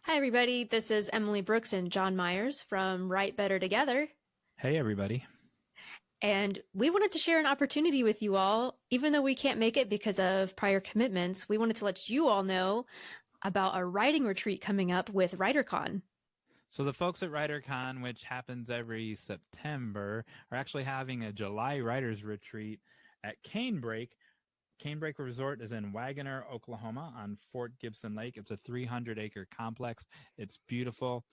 Hi, everybody. This is Emily Brooks and John Myers from Write Better Together. Hey, everybody. And we wanted to share an opportunity with you all. Even though we can't make it because of prior commitments, we wanted to let you all know about a writing retreat coming up with WriterCon. So the folks at WriterCon, which happens every September, are actually having a July Writers Retreat at Canebrake. Canebrake Resort is in Wagoner, Oklahoma on Fort Gibson Lake. It's a 300-acre complex. It's beautiful.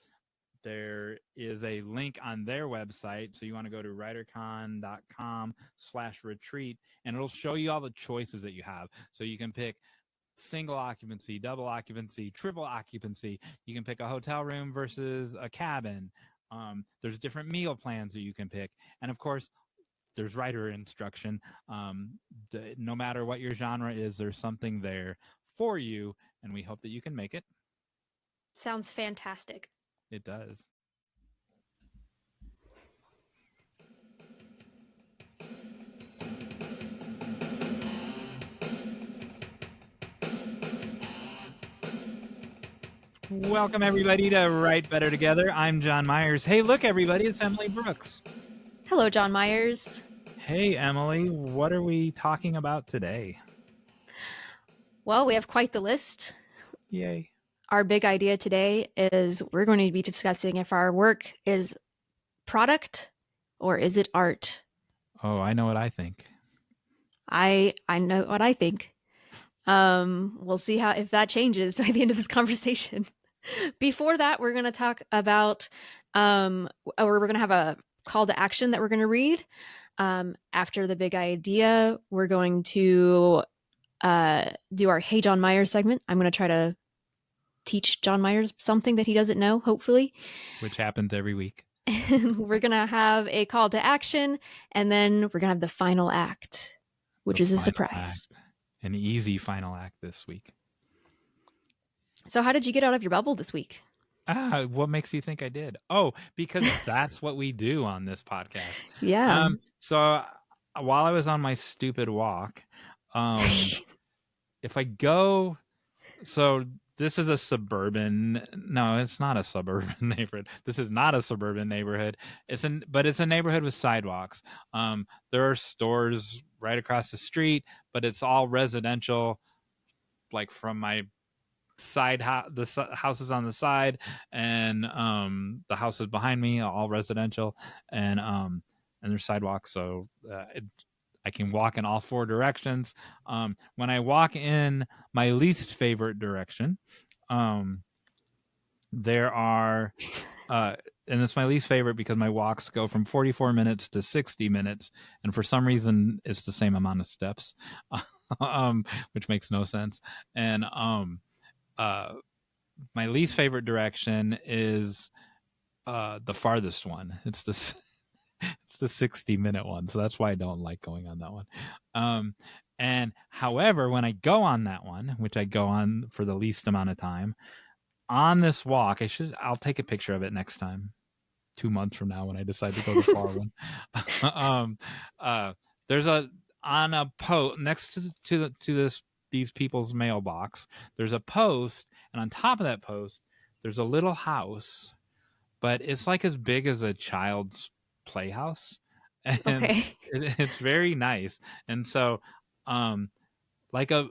There is a link on their website. So you want to go to writercon.com/retreat, and it'll show you all the choices that you have. So you can pick single occupancy, double occupancy, triple occupancy. You can pick a hotel room versus a cabin. There's different meal plans that you can pick. And of course, there's writer instruction. No matter what your genre is, there's something there for you. And we hope that you can make it. Sounds fantastic. It does. Welcome, everybody, to Write Better Together. I'm John Myers. Hey, look, everybody, it's Emily Brooks. Hello, John Myers. Hey, Emily, what are we talking about today? Well, we have quite the list. Yay. Our big idea today is we're going to be discussing if our work is product or is it art. Oh, I know what I think. I know what I think. We'll see how if that changes by the end of this conversation. Before that, we're going to talk about, or we're going to have a call to action that we're going to read. After the big idea, we're going to do our Hey John Myers segment. I'm going to try to teach John Myers something that he doesn't know, hopefully. Which happens every week. We're going to have a call to action, and then we're going to have the final act, which is a surprise. Act. An easy final act this week. So how did you get out of your bubble this week? What makes you think I did? Oh, because that's what we do on this podcast. Yeah. So while I was on my stupid walk, if I go, so this is a suburban, no, it's not a suburban neighborhood. This is not a suburban neighborhood. But it's a neighborhood with sidewalks. There are stores right across the street, but it's all residential, like from my side the houses on the side, and the houses behind me are all residential, and there's sidewalks, so I can walk in all four directions. When I walk in my least favorite direction, there are and it's my least favorite because my walks go from 44 minutes to 60 minutes, and for some reason it's the same amount of steps, which makes no sense. And my least favorite direction is the farthest one. It's the 60-minute one, so that's why I don't like going on that one. And however, when I go on that one, which I go on for the least amount of time, on this walk, I'll take a picture of it next time, 2 months from now when I decide to go the far one. There's on a post next to these people's mailbox, there's a post, and on top of that post, there's a little house, but it's like as big as a child's playhouse, and Okay. it's very nice. And so, like a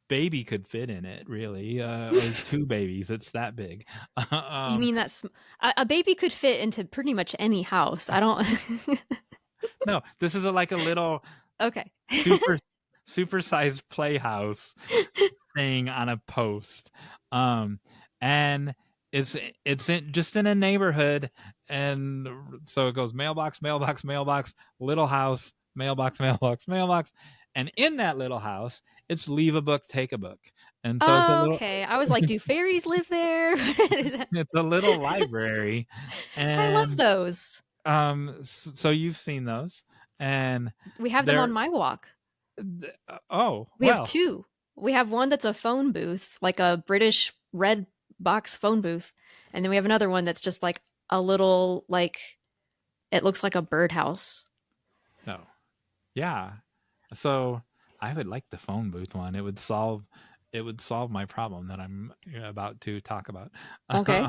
baby could fit in it, really, or two babies. It's that big. You mean that's a baby could fit into pretty much any house. I don't. No, this is like a little Okay. super sized playhouse thing on a post, and it's just in a neighborhood, and so it goes mailbox, mailbox, mailbox, little house, mailbox, mailbox, mailbox, and in that little house, it's leave a book, take a book, and so it's a little. Okay. I was like, do fairies live there? It's a little library, I love and those. so you've seen those, and We have them they're on my walk. oh We have well. two. We have one that's a phone booth, like a British red box phone booth, and then we have another one that's just like a little like it looks like a birdhouse. No. Yeah. So I would like the phone booth one. it would solve my problem that I'm about to talk about. Okay.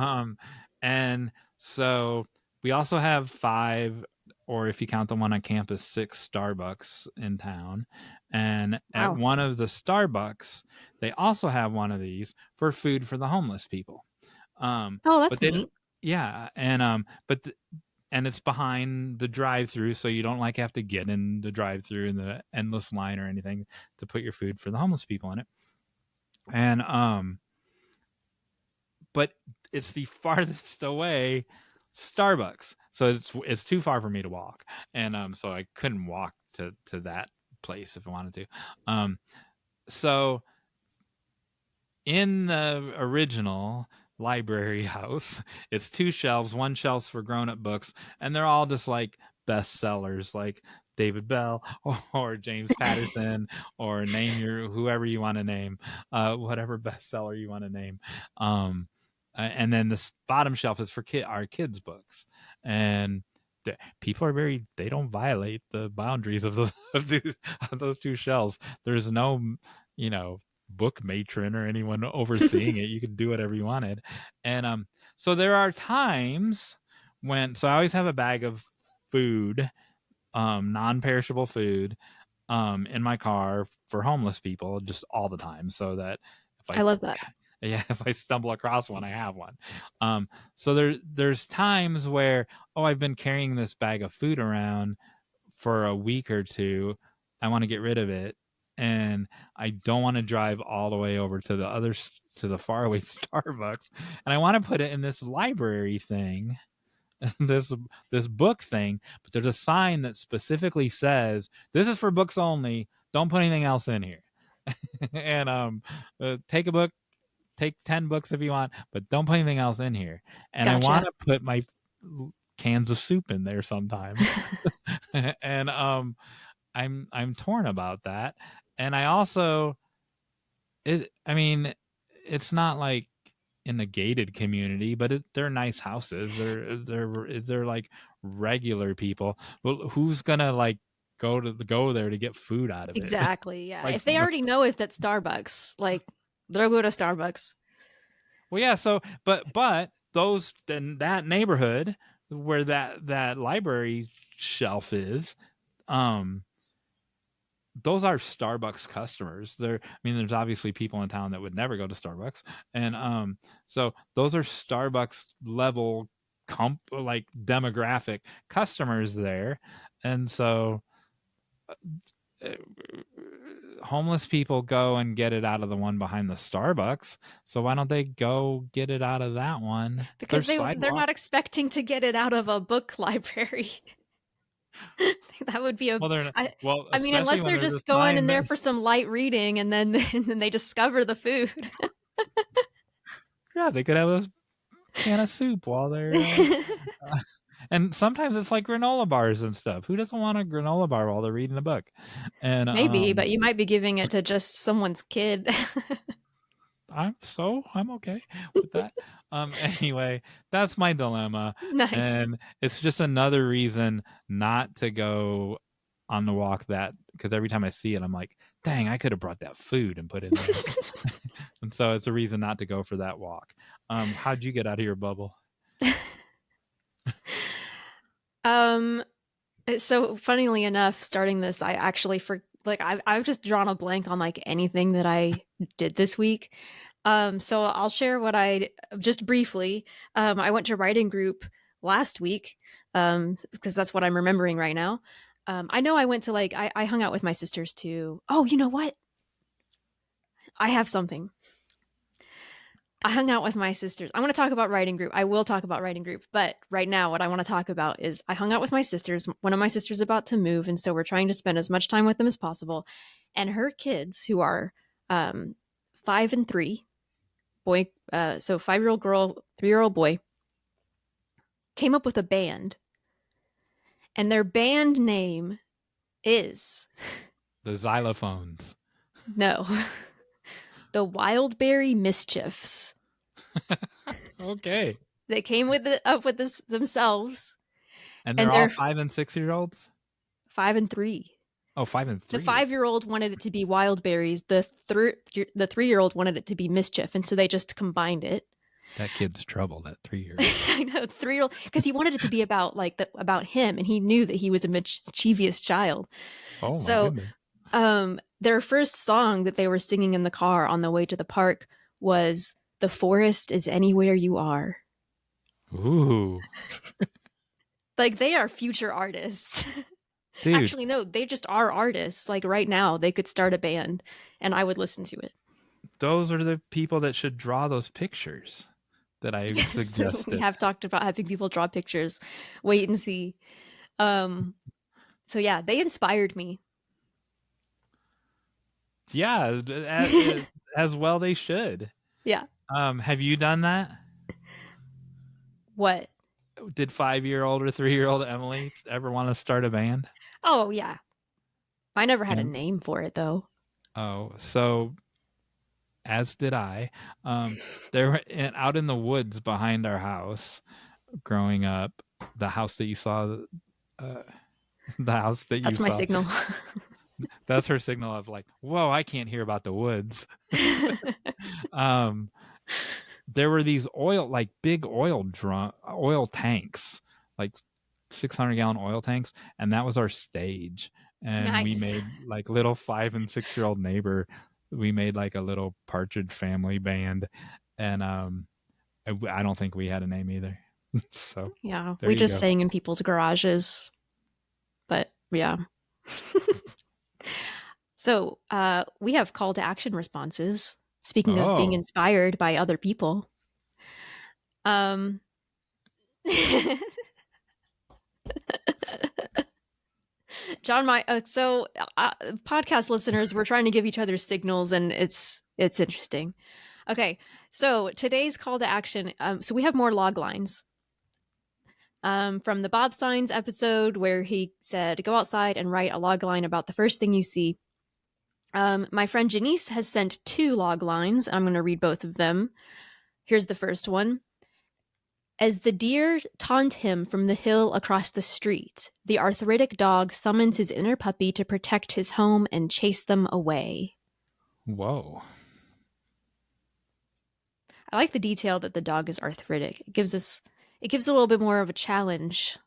And so we also have 5, or if you count the one on campus, 6 Starbucks in town. And at Wow. one of the Starbucks, they also have one of these for food for the homeless people. Oh, But that's they, neat. yeah, and it's behind the drive-through, so you don't like have to get in the drive-through in the endless line or anything to put your food for the homeless people in it. And but it's the farthest away Starbucks, so it's too far for me to walk, and so I couldn't walk to that place if I wanted to. So in the original library house, it's 2 shelves. One shelf's for grown-up books, and they're all just like bestsellers, like David Bell or James Patterson, or name your whoever you want to name, whatever bestseller you want to name. And then the bottom shelf is for our kids' books, and people are they don't violate the boundaries of the of those 2 shelves. There's no, you know, book matron or anyone overseeing it. You could do whatever you wanted. And so there are times so I always have a bag of food, non-perishable food, in my car for homeless people just all the time, so that if I I love that. yeah, if I stumble across one, I have one. So there's times where, oh, I've been carrying this bag of food around for a week or two. I want to get rid of it, and I don't want to drive all the way over to the faraway Starbucks, and I want to put it in this library thing, this this book thing. But there's a sign that specifically says this is for books only. Don't put anything else in here. And take a book, take 10 books if you want, but don't put anything else in here. And I want Gotcha. to put my cans of soup in there sometimes. And I'm torn about that. And I also I mean, it's not like in a gated community, but they're nice houses. They're like regular people. Well, who's gonna like go there to get food out of it? Exactly. Yeah. Like, If they already know it's at Starbucks, like they'll go to Starbucks. well, yeah. So, but those then that neighborhood where that library shelf is, um, those are Starbucks customers. There's obviously people in town that would never go to Starbucks, and so those are Starbucks level like demographic customers there, and so uh, homeless people go and get it out of the one behind the Starbucks. So why don't they go get it out of that one? Because There's they're sidewalk. not expecting to get it out of a book library. That would be a Well, they're not, I well, I mean, especially unless when they're there's a just going in sign that there for some light reading and then and then they discover the food. yeah, they could have a can of soup while they're and sometimes it's like granola bars and stuff. Who doesn't want a granola bar while they're reading a book? And Maybe, but you might be giving it to just someone's kid. I'm okay with that. Anyway, that's my dilemma, Nice. and it's just another reason not to go on the walk, that because every time I see it, I'm like, dang, I could have brought that food and put it in there. And so it's a reason not to go for that walk. How'd you get out of your bubble? Um, so funnily enough, starting this, I actually I've just drawn a blank on like anything that I did this week. So I'll share what I just briefly. I went to writing group last week, because that's what I'm remembering right now. I know I went to I hung out with my sisters too. Oh, you know what? I have something. I hung out with my sisters. I want to talk about writing group. I will talk about writing group, but right now, what I want to talk about is I hung out with my sisters. One of my sisters is about to move, and so we're trying to spend as much time with them as possible. And her kids, who are 5 and 3, boy, so 5-year-old girl, 3-year-old boy, came up with a band, and their band name is The xylophones. no, the Wildberry Mischiefs. Okay. They came with it up with this themselves, And they're and all they're 5 and 6 year olds? 5 and 3. Oh, 5 and The 3. 5-year-old wanted it to be wild berries. The 3-year-old wanted it to be mischief, and so they just combined it. That kid's trouble, that 3-year-old. I know, 3-year-old, because he wanted it to be about about him, and he knew that he was a mischievous child. Oh my So, goodness. their first song that they were singing in the car on the way to the park was "The Forest Is Anywhere You Are." Ooh. Like, they are future artists. Dude, Actually, no, they just are artists. Like, right now, they could start a band, and I would listen to it. those are the people that should draw those pictures that I So we suggested. have talked about having people draw pictures. Wait and see. Um, so yeah, they inspired me. Yeah, as well they should. Yeah. Have you done that? What? Did 5-year-old or 3-year-old Emily ever want to start a band? Oh yeah. I never had a And name for it though. oh, so as did I. There were out in the woods behind our house growing up, the house that you saw, uh, the house that you That's my saw. signal. That's her signal of like, whoa, I can't hear about the woods. um, there were these big oil tanks, like 600-gallon oil tanks, and that was our stage. And we Nice. made like little 5 and 6-year-old neighbor. We made like a little Partridge Family band, and I don't think we had a name either. So Yeah, there we you just go. sang in people's garages. But yeah. So, we have call to action responses. Speaking of being Oh, inspired by other people. Um John, podcast listeners, we're trying to give each other signals, and it's interesting. Okay, so today's call to action. So we have more log lines from the Bob Signs episode where he said, "Go outside and write a log line about the first thing you see." My friend Jeanice has sent 2 log lines. I'm going to read both of them. Here's the first one. As the deer taunt him from the hill across the street, the arthritic dog summons his inner puppy to protect his home and chase them away. whoa. I like the detail that the dog is arthritic. It gives a little bit more of a challenge.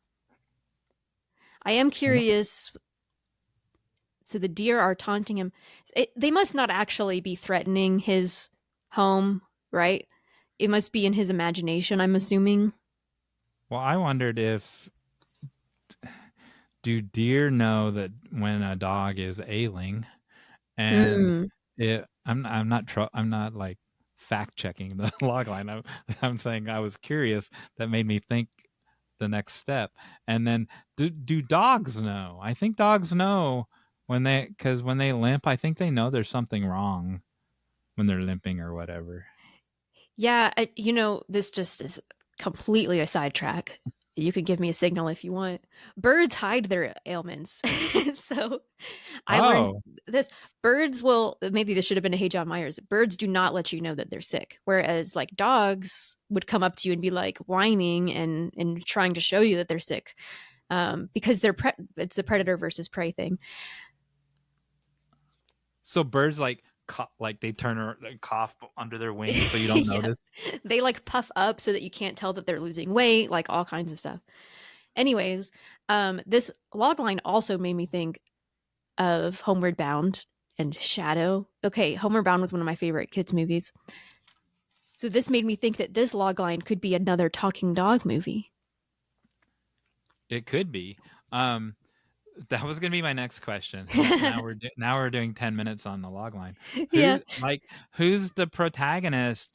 I am curious. So the deer are taunting him. They must not actually be threatening his home, right? It must be in his imagination, I'm assuming. Well, I wondered if do deer know that when a dog is ailing, and Mm. I'm not like fact checking the log line. I'm saying I was curious. That made me think the next step. And then do dogs know? I think dogs know because when they limp, I think they know there's something wrong when they're limping or whatever. Yeah, this just is completely a sidetrack. You can give me a signal if you want. Birds hide their ailments. So I learned Oh, this. Birds will, maybe this should have been a Hey John Myers. Birds do not let you know that they're sick. Whereas like dogs would come up to you and be like whining and trying to show you that they're sick. Because it's a predator versus prey thing. so birds like they they cough under their wings so you don't Yeah. notice. They like puff up so that you can't tell that they're losing weight, like all kinds of stuff. Anyways, this logline also made me think of Homeward Bound and Shadow. Okay, Homeward Bound was one of my favorite kids' movies. So this made me think that this logline could be another talking dog movie. It could be. That was gonna be my next question. Now we're doing 10 minutes on the log line. Yeah. Who's the protagonist?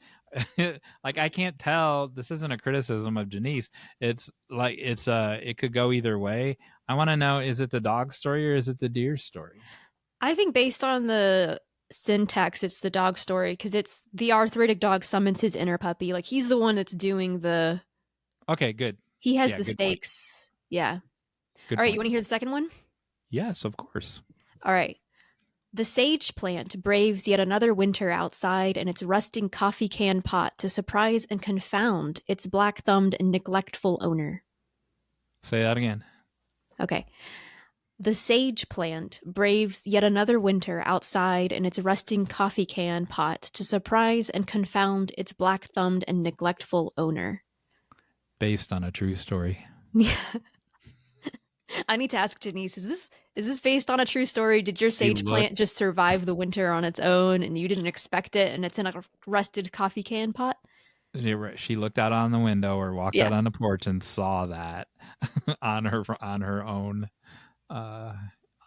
Like I can't tell. This isn't a criticism of Janice. It's like it could go either way. I want to know: is it the dog story or is it the deer story? I think based on the syntax, it's the dog story because it's the arthritic dog summons his inner puppy. Like he's the one that's doing Okay, good. he has Yeah, the good point. stakes. Yeah. Good All right, you point. want to hear the second one? Yes, of course. All right. The sage plant braves yet another winter outside in its rusting coffee can pot to surprise and confound its black-thumbed and neglectful owner. Say that again. Okay. The sage plant braves yet another winter outside in its rusting coffee can pot to surprise and confound its black thumbed and neglectful owner. Based on a true story. I need to ask Jeanice, is this based on a true story? Did your She sage plant looked. just survive the winter on its own and you didn't expect it and it's in a rusted coffee can pot? She looked out on the window or walked Yeah. out on the porch and saw that on her own uh,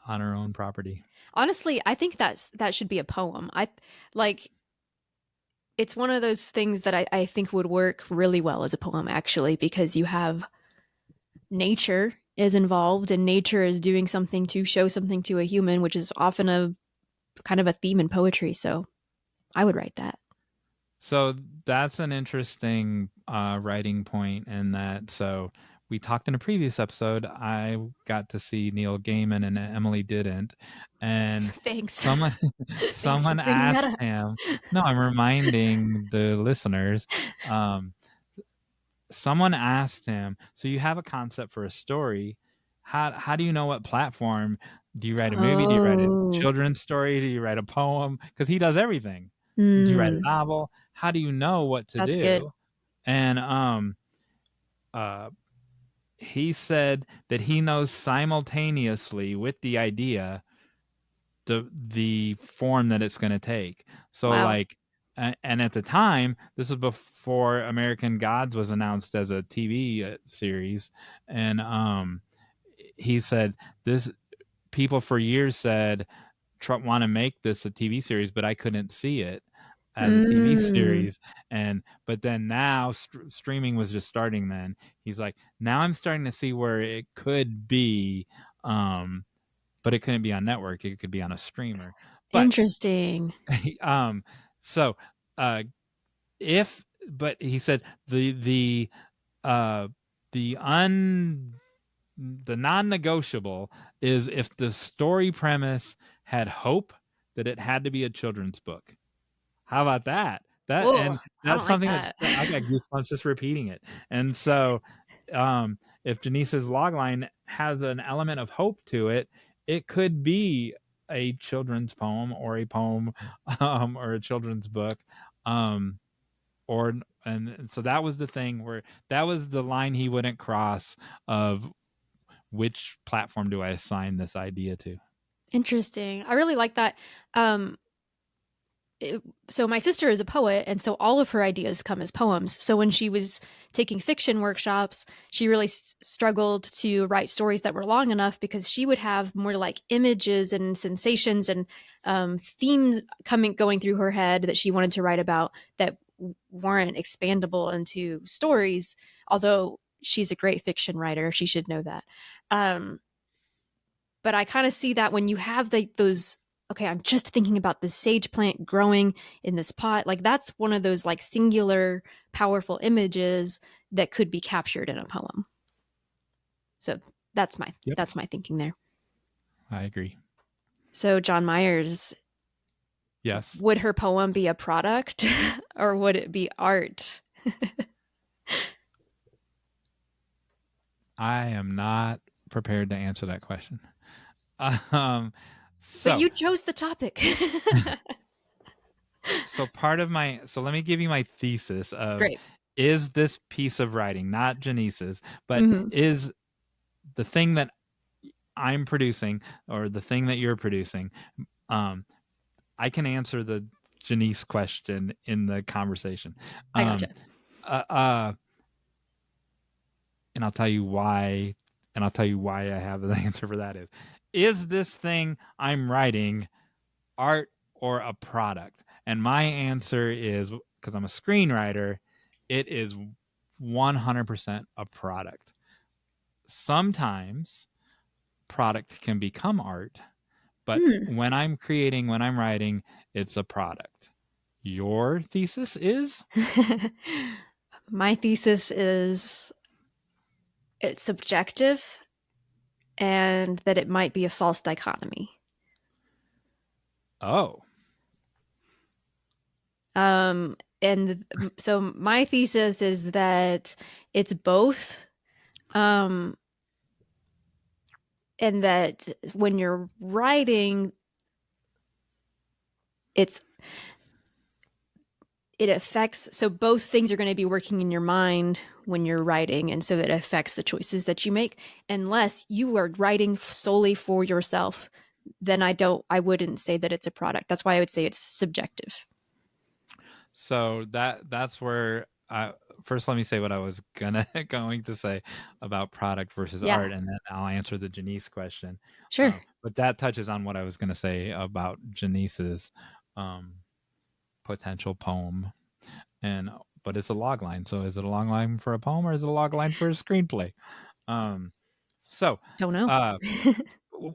on her own property. Honestly, I think that should be a poem. I like it's one of those things that I think would work really well as a poem actually, because you have nature is involved and nature is doing something to show something to a human, which is often a kind of a theme in poetry. So I would write that. So that's an interesting writing point in that. So we talked in a previous episode. I got to see Neil Gaiman and Emily didn't, and Thanks. someone Thanks for someone bringing that asked up. him. No, I'm reminding the listeners. Um, Someone asked him, "So you have a concept for a story? How do you know what platform? Do you write a movie? Do you write a Oh. children's story? Do you write a poem? Because he does everything. Do you write a Mm, novel? How do you know what to that's good. do?" And uh, he said that he knows simultaneously with the idea the form that it's going to take. So Wow. like, and at the time, this was before American Gods was announced as a TV series, and he said this people for years said Trump want to make this a TV series, but I couldn't see it as a TV Mm, series. And but then now streaming was just starting. Then he's like, now I'm starting to see where it could be, but it couldn't be on network. It could be on a streamer. But interesting. um, so uh, if but he said uh the un the non-negotiable is if the story premise had hope that it had to be a children's book. How about that? That Oh, and I that's don't like something that's that. I got goosebumps just repeating it. And so, if Janice's logline has an element of hope to it, it could be a children's poem or a poem, or a children's book, um, or and so that was the thing where that was the line he wouldn't cross of which platform do I assign this idea to. Interesting. I really like that. Um, so my sister is a poet, and so all of her ideas come as poems. So when she was taking fiction workshops, she really struggled to write stories that were long enough because she would have more like images and sensations and themes going through her head that she wanted to write about that weren't expandable into stories. Although she's a great fiction writer, she should know that. Um, but I kind of see that when you have those, okay, I'm just thinking about this sage plant growing in this pot. Like that's one of those like singular, powerful images that could be captured in a poem. So Yep, that's my thinking there. I agree. So John Myers, Yes, would her poem be a product or would it be art? I am not prepared to answer that question. Um, But so you chose the topic. part of my let me give you my thesis of Great. is this piece of writing, not Janice's, but Mm-hmm. is the thing that I'm producing or the thing that you're producing, um, I can answer the Janice question in the conversation. I gotcha. Um, uh, uh, and I'll tell you why. And I'll tell you why I have the answer for that is this thing I'm writing art or a product? And my answer is because I'm a screenwriter, it is 100% a product. Sometimes product can become art, but Hmm. when I'm creating, when I'm writing, it's a product. Your thesis is? My thesis is it's subjective and that it might be a false dichotomy. Oh, And so my thesis is that it's both. Um, and that when you're writing, it's it affects, so both things are going to be working in your mind when you're writing, and so it affects the choices that you make. Unless you are writing solely for yourself, then I wouldn't say that it's a product. That's why I would say it's subjective. So that's where first let me say what I was going to say about product versus Yeah, art, and then I'll answer the Janice question. sure. But that touches on what I was going to say about Janice's um, potential poem, and but it's a log line. So is it a log line for a poem or is it a log line for a screenplay? Um, so Don't know. uh,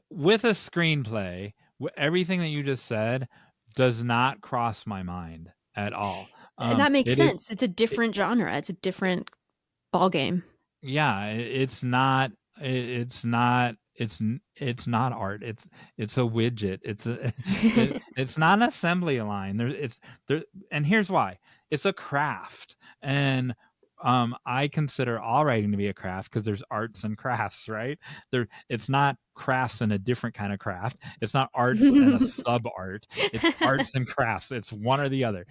with a screenplay, everything that you just said does not cross my mind at all. That makes It is, sense. It's a different genre. It's a different ball game. yeah, it's not, it's not, it's not art. It's a widget. It's not an assembly line. It's there, and here's why. It's a craft, and I consider all writing to be a craft because there's arts and crafts, right? It's not crafts and a different kind of craft. It's not arts and a sub art. It's arts and crafts. It's one or the other.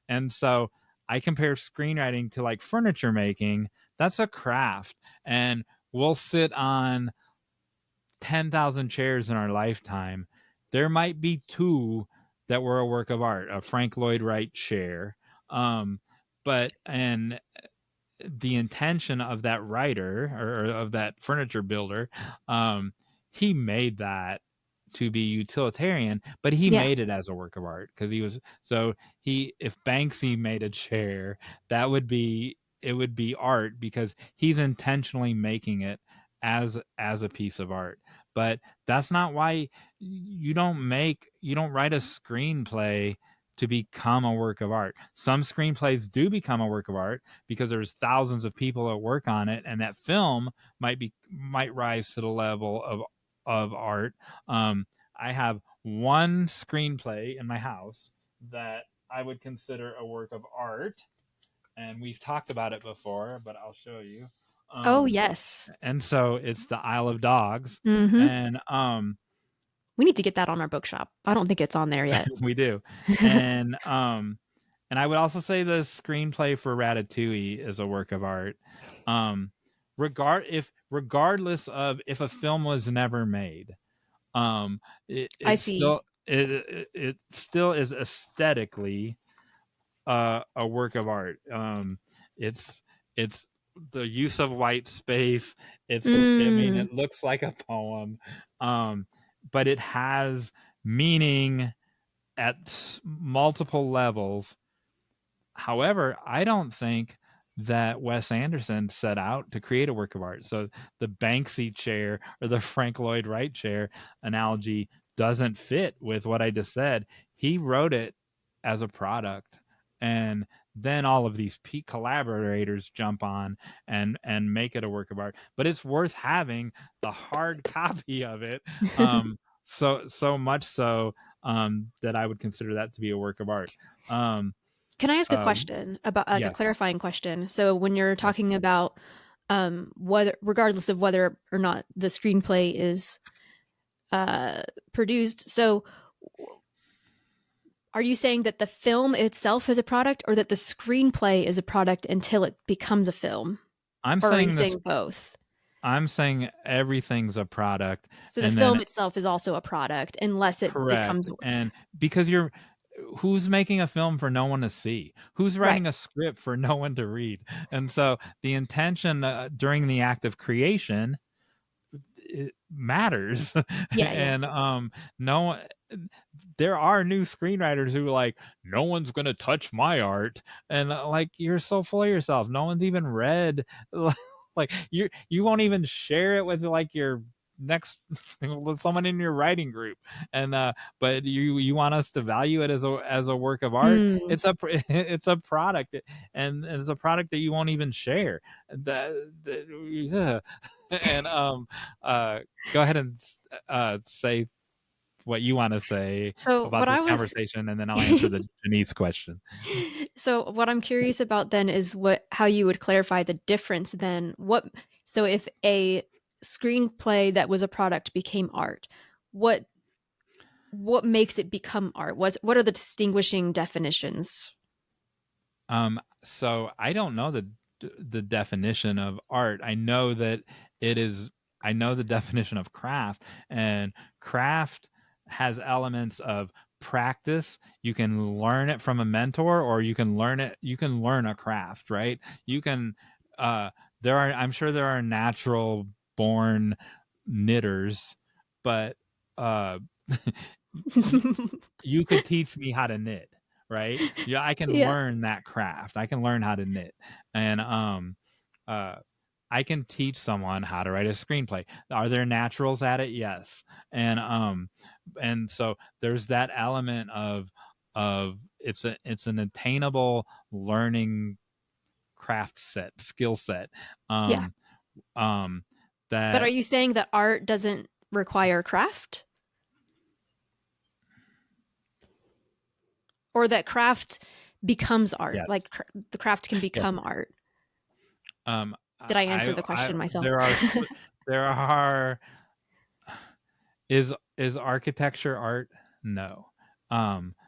And so I compare screenwriting to like furniture making. That's a craft, and we'll sit on 10,000 chairs in our lifetime. There might be two that were a work of art, a Frank Lloyd Wright chair. But and the intention of that writer or of that furniture builder, he made that to be utilitarian, but he Yeah. made it as a work of art because he was so he if Banksy made a chair, that would be it would be art because he's intentionally making it as a piece of art. But that's not why you don't write a screenplay to become a work of art. Some screenplays do become a work of art because there's thousands of people that work on it, and that film might rise to the level of art. I have one screenplay in my house that I would consider a work of art, and we've talked about it before, but I'll show you. Oh, Um, yes. and so it's the Isle of Dogs, Hmm. and We need to get that on our bookshop. I don't think it's on there yet. we do, and and I would also say the screenplay for Ratatouille is a work of art. Regardless of if a film was never made, I see. it still is aesthetically a work of art. It's it's the use of white space. I mean, Mm, it looks like a poem, but it has meaning at multiple levels. However, I don't think that Wes Anderson set out to create a work of art. So the Banksy chair or the Frank Lloyd Wright chair analogy doesn't fit with what I just said. He wrote it as a product, and then all of these collaborators jump on and make it a work of art. But it's worth having the hard copy of it. So much so that I would consider that to be a work of art. Um, Can I ask a uh, question about, like, a yes, clarifying question? So when you're yes. talking about whether, regardless of whether or not the screenplay is uh, produced, so are you saying that the film itself is a product, or that the screenplay is a product until it becomes a film? I'm Or are you saying this. saying both? I'm saying everything's a product, So the and film then itself is also a product unless it becomes correct, and because who's making a film for no one to see? Who's right. writing a script for no one to read? And so the intention during the act of creation it matters, Yeah, yeah. and no, there are new screenwriters who are like, no one's gonna touch my art, and like you're so full of yourself. No one's even read, like you won't even share it with like your next with someone in your writing group, and but you want us to value it as a work of art. Mm. It's a product, and it's a product that you won't even share. Yeah. And uh go ahead and say what you want to say So about what this I was conversation, and then I'll answer the Janice question. So what I'm curious about then is what how you would clarify the difference then. What So if a screenplay that was a product became art, what makes it become art? What are the distinguishing definitions? So I don't know the definition of art. I know that it is. I know the definition of craft, and craft has elements of practice. You can learn it from a mentor, or you can learn it. You can learn a craft, right? You can. Uh, there are. I'm sure there are natural born knitters, but uh, you could teach me how to knit, right? Yeah, I can Yeah. learn that craft. I can learn how to knit, and uh, I can teach someone how to write a screenplay. Are there naturals at it? Yes, and so there's that element of it's an attainable learning craft set, skill set. Yeah. Um, um, But are that you saying that art doesn't require craft? Or that craft becomes art? yes, The craft can yes. become art? Um, Did I answer the question myself? there are is architecture art? No.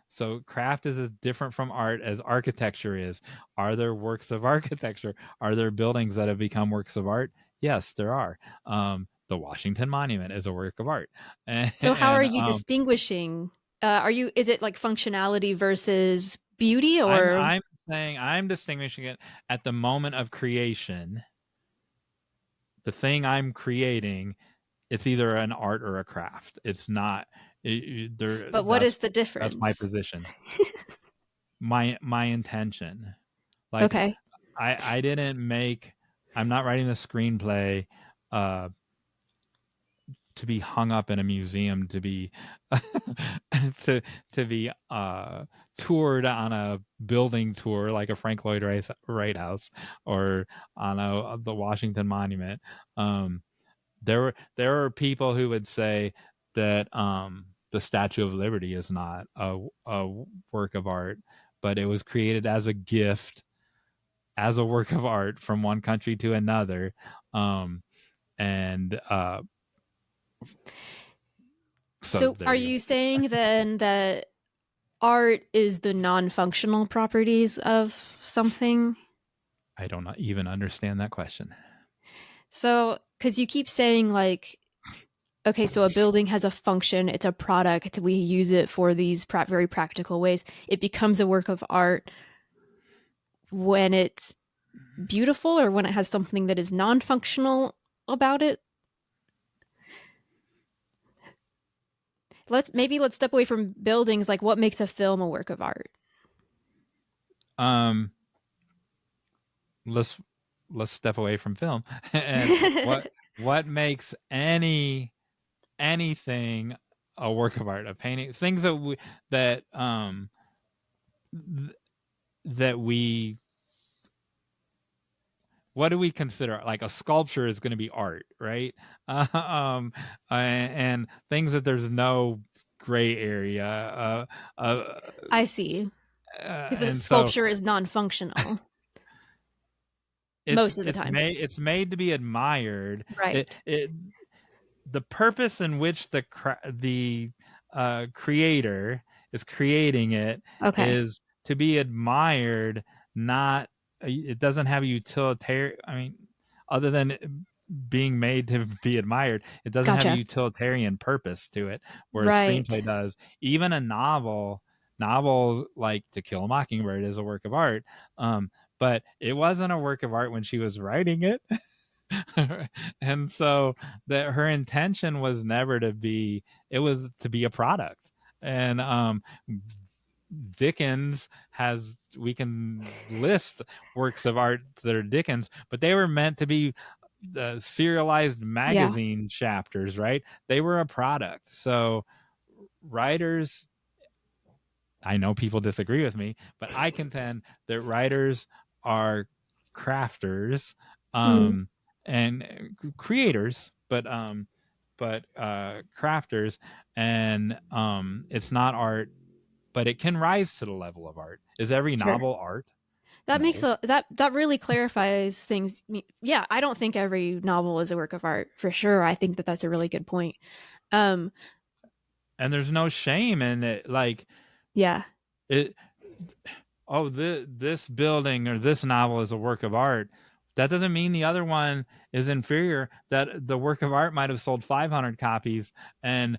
So craft is as different from art as architecture is. Are there works of architecture? Are there buildings that have become works of art? Yes, there are. The Washington Monument is a work of art, and, So how are and you distinguishing? Is it like functionality versus beauty, or I'm saying I'm distinguishing it at the moment of creation. The thing I'm creating, it's either an art or a craft. It's not. but what is the That's my difference? position. My intention. Like Okay. I didn't make. I'm not writing the screenplay uh, to be hung up in a museum, to be to to be toured on a building tour like a Frank Lloyd Wright house, or on the Washington Monument. Um, there are people who would say that the Statue of Liberty is not a work of art, but it was created as a gift, as a work of art from one country to another. Um, and so So there are you you go. saying then that art is the non-functional properties of something? I don't even understand that question. So, because you keep saying, like, okay, so a building has a function, it's a product, we use it for these very practical ways. It becomes a work of art when it's beautiful or when it has something that is non functional about it. Let's step away from buildings. Like, what makes a film a work of art? Um, let's let's step away from film. And what makes anything a work of art? A painting, things th- that we what do we consider, like a sculpture is going to be art, right? And things that there's no gray area, uh, I see. Because a and so sculpture is non functional most of the time. it's made to be admired. Right. It The purpose in which the creator is creating it Okay. is to be admired. Not It doesn't have a utilitarian. I mean, other than being made to be admired, it doesn't have a Gotcha. utilitarian purpose to it. Where a screenplay Right. does. Even a novel like To Kill a Mockingbird is a work of art. But it wasn't a work of art when she was writing it. And so that her intention was never to be, it was to be a product. And Dickens has, we can list works of art that are Dickens, but they were meant to be the serialized Yeah. magazine chapters, right? They were a product. So writers, I know people disagree with me, but I contend that writers are crafters, Mm, and creators, but crafters, and it's not art, but it can rise to the level of art. Is every sure. novel art? That makes No. that really clarifies things. Yeah, I don't think every novel is a work of art for sure. I think that that's a really good point. Um, And there's no shame in it. Like yeah, it oh, this building or this novel is a work of art. That doesn't mean the other one is inferior. That the work of art might have sold 500 copies, and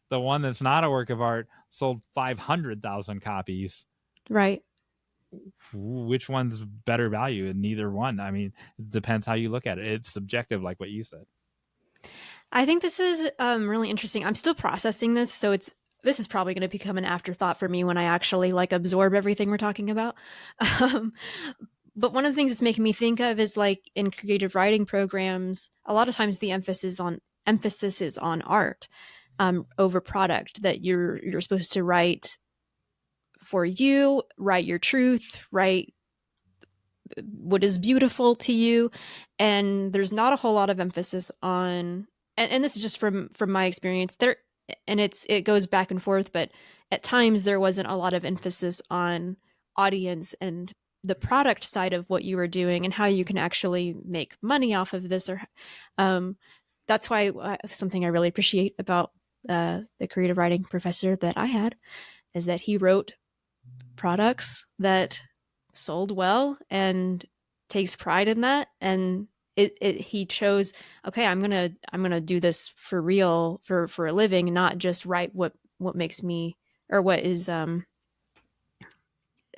the one that's not a work of art sold 500,000 copies. right. Which one's better value? And neither one. I mean, it depends how you look at it. It's subjective, like what you said. I think this is really interesting. I'm still processing this, so this is probably going to become an afterthought for me when I actually like absorb everything we're talking about. Um, but one of the things that's making me think of is like in creative writing programs, a lot of times the emphasis is on art over product. That you're supposed to write for you, write your truth, write what is beautiful to you, and there's not a whole lot of emphasis on, and this is just from my experience there, and it goes back and forth, but at times there wasn't a lot of emphasis on audience and the product side of what you were doing and how you can actually make money off of this, or um, that's why something I really appreciate about the creative writing professor that I had is that he wrote products that sold well and takes pride in that, and he chose, okay, I'm gonna do this for real, for a living, not just write what makes me, or what is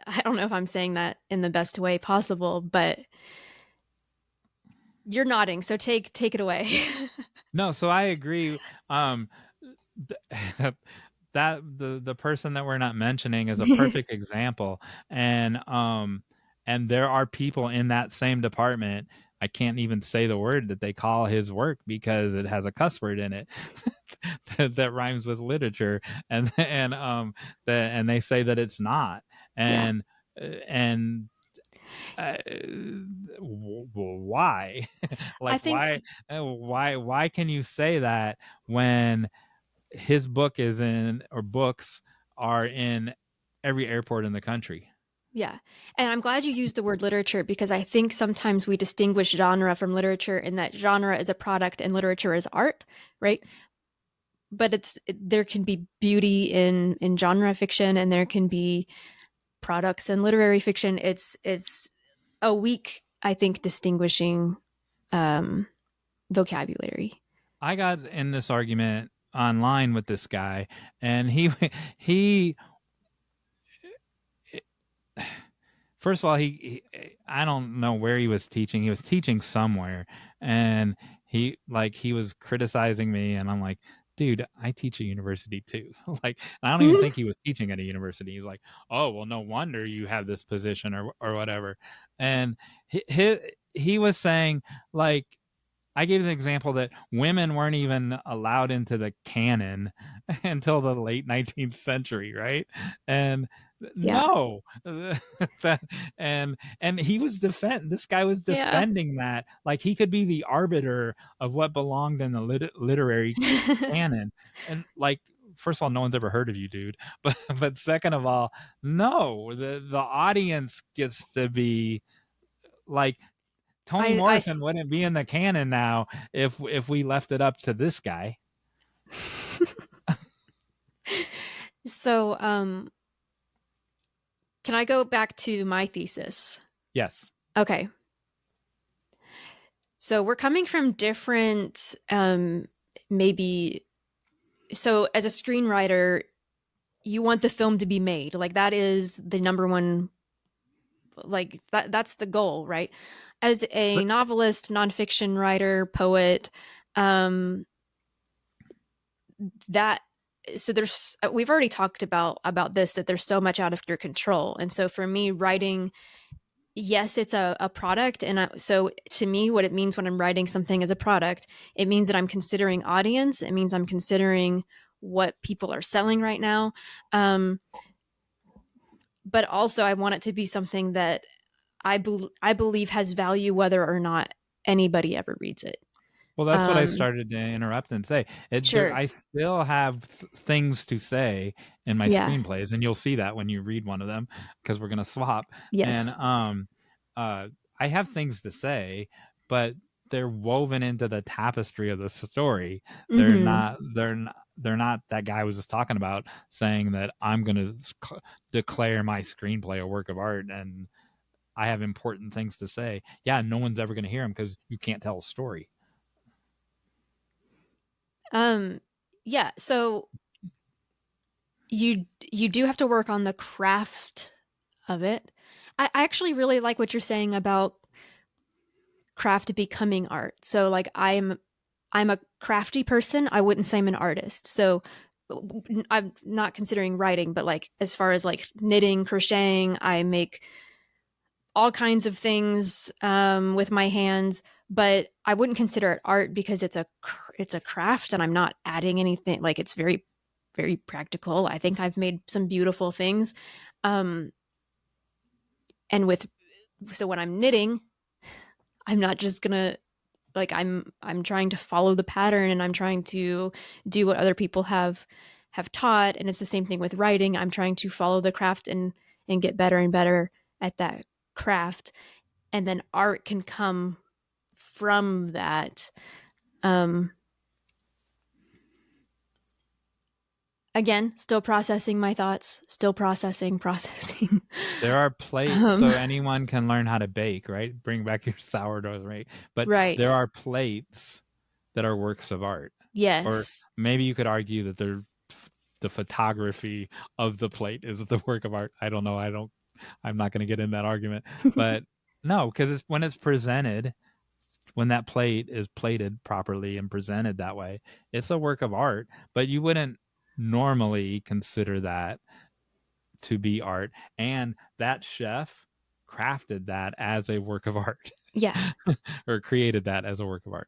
I don't know if I'm saying that in the best way possible, but you're nodding, so take it away. No, so I agree. Um, that the person that we're not mentioning is a perfect example, and there are people in that same department. I can't even say the word that they call his work because it has a cuss word in it that rhymes with literature, and they say that it's not, Yeah, and uh, why I like think, why can you say that when his book is in, or books are in, every airport in the country? yeah. And I'm glad you used the word literature, because I think sometimes we distinguish genre from literature, in that genre is a product and literature is art, right? But there can be beauty in genre fiction, and there can be products in literary fiction. It's a weak, I think, distinguishing um, vocabulary. I got in this argument online with this guy, and he first of all, I don't know where he was teaching. He was teaching somewhere, and he was criticizing me, and I'm like, dude, I teach a university too. Like, I don't even think he was teaching at a university. He's like, oh, well, no wonder you have this position, or whatever. And he was saying, like, I gave the example that women weren't even allowed into the canon until the late 19th century, right? And Yeah, no, that and he was this guy was yeah. defending that like he could be the arbiter of what belonged in the literary canon. And like, first of all, no one's ever heard of you, dude. But second of all, no, the audience gets to be like, Toni I Morrison wouldn't be in the canon now if we left it up to this guy. so can I go back to my thesis? Yes. Okay. So we're coming from different maybe, so as a screenwriter, you want the film to be made. Like that is the number one, like that's the goal, right? As a But novelist, nonfiction writer, poet, um that, so there's, we've already talked about this, that there's so much out of your control. And so for me, writing, yes, it's a product. And so to me, what it means when I'm writing something as a product, it means that I'm considering audience. It means I'm considering what people are selling right now. Um, but also, I want it to be something that I believe has value, whether or not anybody ever reads it. Well, that's what I started to interrupt and say. Sure. I still have things to say in my Yeah. screenplays, and you'll see that when you read one of them because we're gonna swap. And Yes. uh, I have things to say, but they're woven into the tapestry of the story. They're Mhm. not. They're not that guy was just talking about saying that I'm gonna declare my screenplay a work of art and I have important things to say. Yeah, no one's ever gonna hear him because you can't tell a story. Um yeah, so you do have to work on the craft of it. I actually really like what you're saying about craft becoming art. So like I'm a crafty person. I wouldn't say I'm an artist. So I'm not considering writing, but like as far as like knitting, crocheting, I make all kinds of things with my hands, but I wouldn't consider it art because it's a craft, and I'm not adding anything. Like it's very practical. I think I've made some beautiful things, um, and with so when I'm knitting, I'm not just gonna like I'm trying to follow the pattern, and I'm trying to do what other people have taught, and it's the same thing with writing. I'm trying to follow the craft and get better and better at that craft, and then art can come from that. Um, Again, still processing my thoughts, still processing. There are plates, um, so anyone can learn how to bake, right? Bring back your sourdough, right? But there right. are plates that are works of art. Or Yes. maybe you could argue that the photography of the plate is the work of art. I don't know. I'm not going to get in that argument. But no, because it's when it's presented, when that plate is plated properly and presented that way, it's a work of art. But you wouldn't normally consider that to be art. And that chef crafted that as a work of art Yeah. or created that as a work of art.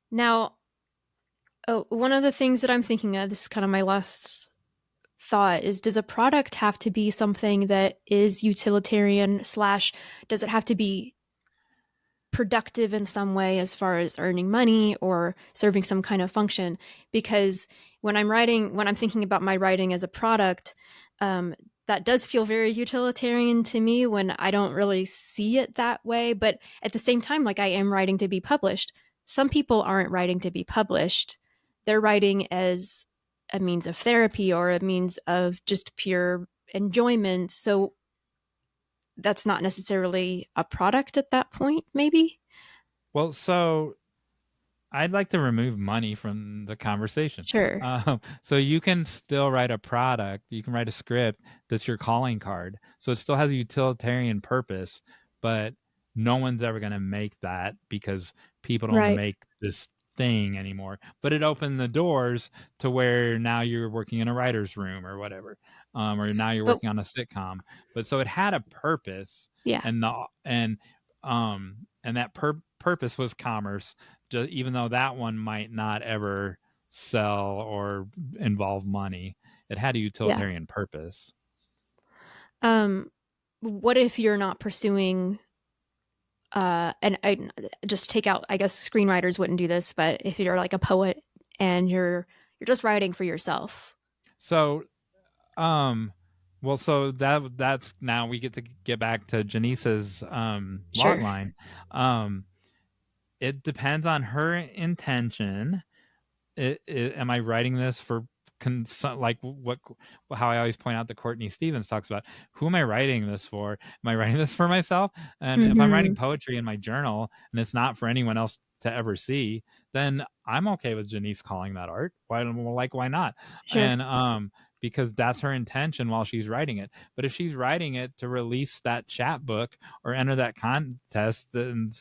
Now, oh, one of the things that I'm thinking of, this is kind of my last thought, is does a product have to be something that is utilitarian slash does it have to be productive in some way as far as earning money or serving some kind of function? Because when I'm thinking about my writing as a product, um, that does feel very utilitarian to me when I don't really see it that way. But at the same time, like I am writing to be published. Some people aren't writing to be published, they're writing as a means of therapy or a means of just pure enjoyment. So that's not necessarily a product at that point, maybe. Well, so I'd like to remove money from the conversation. Sure. So you can still write a product, you can write a script that's your calling card. So it still has a utilitarian purpose, but no one's ever going to make that because people don't Right. make this thing anymore. But it opened the doors to where now you're working in a writer's room or whatever, or now you're But working on a sitcom. But so it had a purpose, yeah. and and that purpose was commerce, even though that one might not ever sell or involve money. It had a Yeah. utilitarian purpose. Um what if you're not pursuing and I just take out, I guess screenwriters wouldn't do this, but if you're like a poet and you're just writing for yourself. So, um, well, so that's now we get to get back to Janice's log Sure. line. Um, it depends on her intention. Am I writing this for like what how I always point out that Courtney Stevens talks about, who am I writing this for? Am I writing this for myself? And if I'm writing Mhm. poetry in my journal and it's not for anyone else to ever see, then I'm okay with Janice calling that art. Why not? Sure. And because that's her intention while she's writing it. But if she's writing it to release that chat book or enter that contest, and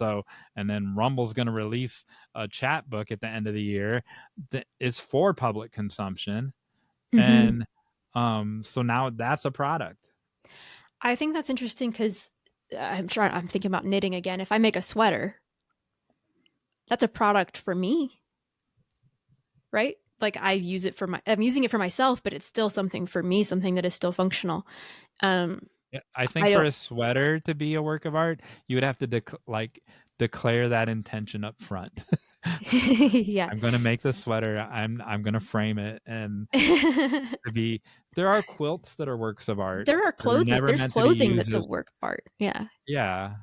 then Rumble's going to release a chat book at the end of the year that is for public consumption, Mhm. and so now that's a product. I think that's interesting cuz I'm thinking about knitting again. If I make a sweater, that's a product for me, right? Like I'm using it for myself, but it's still something for me, something that is still functional. Um Yeah, I think I for don't a sweater to be a work of art, you would have to declare that intention up front. Yeah. I'm going to make the sweater. I'm going to frame it and to be. There are quilts that are works of art that are never There's meant to be clothing used that's a as. work of art. Yeah. Yeah.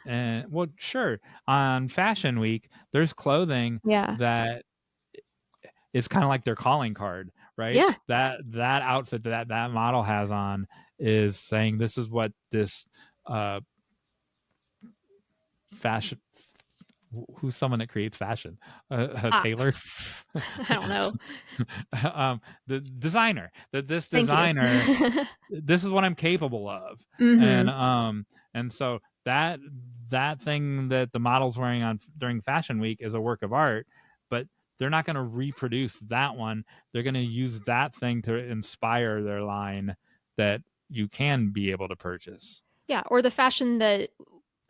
And well, sure. On Fashion Week, there's clothing Yeah. that is kind of like their calling card, right? Yeah. That outfit that model has on is saying this is what this uh fashion. Who's someone that creates fashion? A Ah, tailor. I don't know. The designer. That this Thank you. designer. This is what I'm capable of, Mhm. and so that thing that the model's wearing on during Fashion Week is a work of art, but they're not going to reproduce that one. They're going to use that thing to inspire their line that you can be able to purchase. Yeah, or the fashion that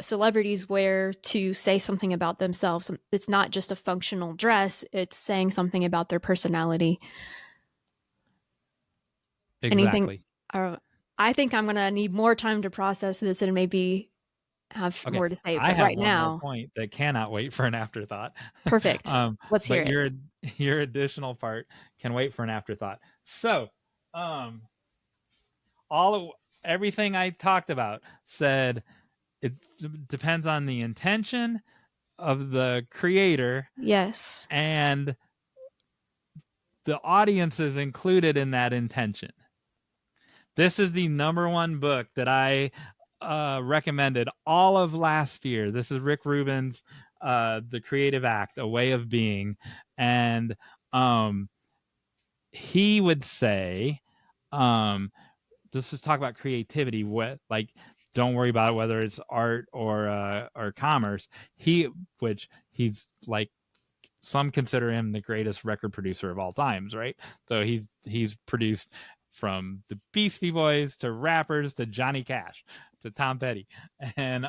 celebrities wear to say something about themselves. It's not just a functional dress, it's saying something about their personality. Anything Exactly. uh, I think I'm going to need more time to process this and maybe have Okay, more to say, I but have right one more now, point that cannot wait for an afterthought. perfect. Let's hear But it. your additional part can wait for an afterthought. So, um, all of everything I talked about said it depends on the intention of the creator Yes. and the audience is included in that intention. This is the number one book that I recommended all of last year. This is Rick Rubin's The Creative Act, A Way of Being. And he would say, just to talk about creativity, what like don't worry about whether it's art or commerce. Which he's like some consider him the greatest record producer of all times, right? So he's produced from the Beastie Boys to rappers to Johnny Cash to Tom Petty, and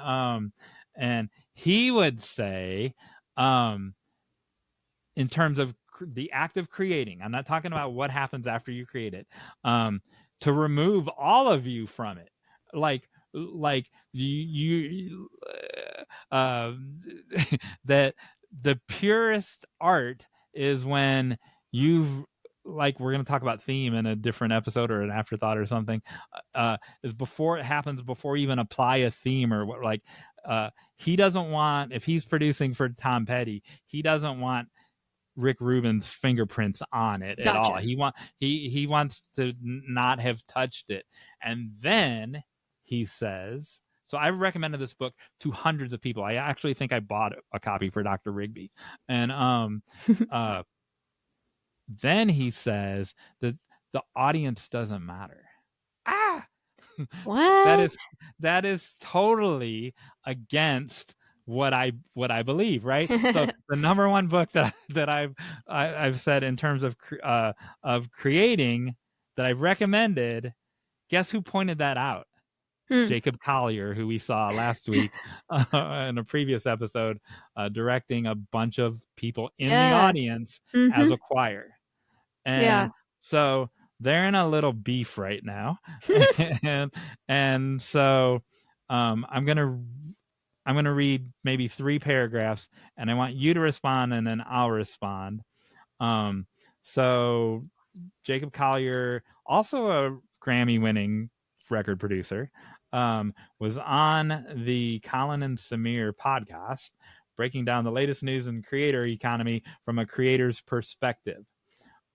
and he would say, in terms of the act of creating, I'm not talking about what happens after you create it, to remove all of you from it, like you that the purest art is when you've like we're going to talk about theme in a different episode or an afterthought or something, is before it happens, before you even apply a theme or what, like he doesn't want, if he's producing for Tom Petty, he doesn't want Rick Rubin's fingerprints on it at all. Gotcha. He wants to not have touched it. And then he says, so I've recommended this book to hundreds of people. I actually think I bought a copy for Dr. Rigby. And uh then he says that the audience doesn't matter. Ah, that What? is that is totally against what I believe, right? So the number one book that I've said in terms of creating that I've recommended, guess who pointed that out? Hmm. Jacob Collier, who we saw last week in a previous episode, directing a bunch of people in the Yeah. audience as Mhm. a choir. Yeah. And so they're in a little beef right now. and so I'm gonna read maybe 3 paragraphs and I want you to respond and then I'll respond. So Jacob Collier, also a Grammy winning record producer, was on the Colin and Samir podcast, breaking down the latest news in creator economy from a creator's perspective.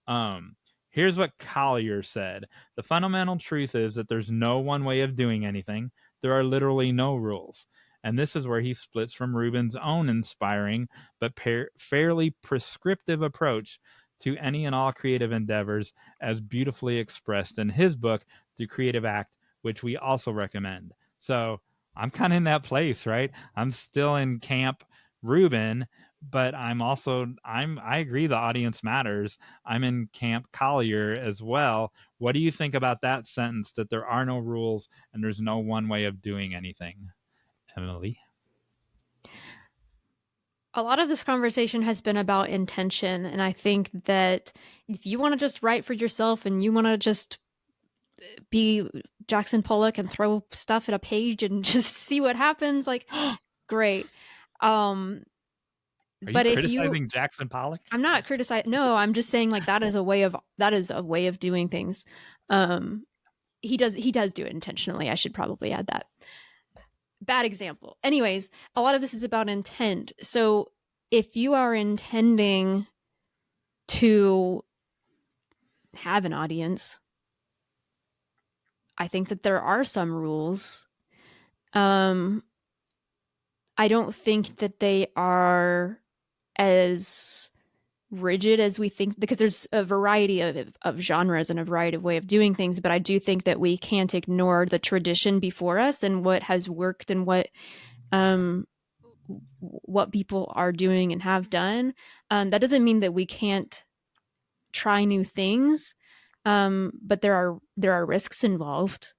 Um, Here's what Collier said. The fundamental truth is that there's no one way of doing anything. There are literally no rules. And this is where he splits from Rubin's own inspiring but fairly prescriptive approach to any and all creative endeavors, as beautifully expressed in his book, The Creative Act, which we also recommend. So I'm kind of in that place, right? I'm still in camp Rubin, but I agree the audience matters. I'm in camp Collier as well. What do you think about that sentence, that there are no rules and there's no one way of doing anything, Emily? A lot of this conversation has been about intention, and I think that if you want to just write for yourself and you want to just be Jackson Pollock and throw stuff at a page and just see what happens, like great. Um Are you But if you, criticizing Jackson Pollock? I'm not criticizing. No, I'm just saying like that is a way of doing things. Um, he does do it intentionally. I should probably add that. Bad example. Anyways, a lot of this is about intent. So if you are intending to have an audience, I think that there are some rules. Um, I don't think that they are as rigid as we think, because there's a variety of genres and a variety of way of doing things, but I do think that we can't ignore the tradition before us and what has worked and um what people are doing and have done. That doesn't mean that we can't try new things, but there are risks involved.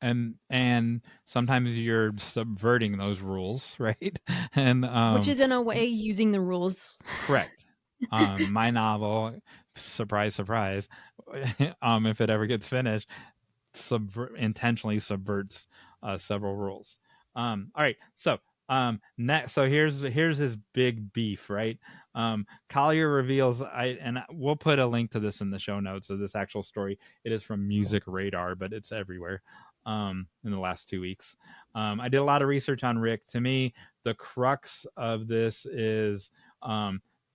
And sometimes you're subverting those rules, right? And Which is in a way using the rules. correct. My novel, surprise, surprise, if it ever gets finished, intentionally subverts several rules. All right, so next, so here's his big beef, right? Collier reveals, and we'll put a link to this in the show notes of this actual story. It is from Music Radar, but it's everywhere. In the last 2 weeks, I did a lot of research on Rick. To me, the crux of this is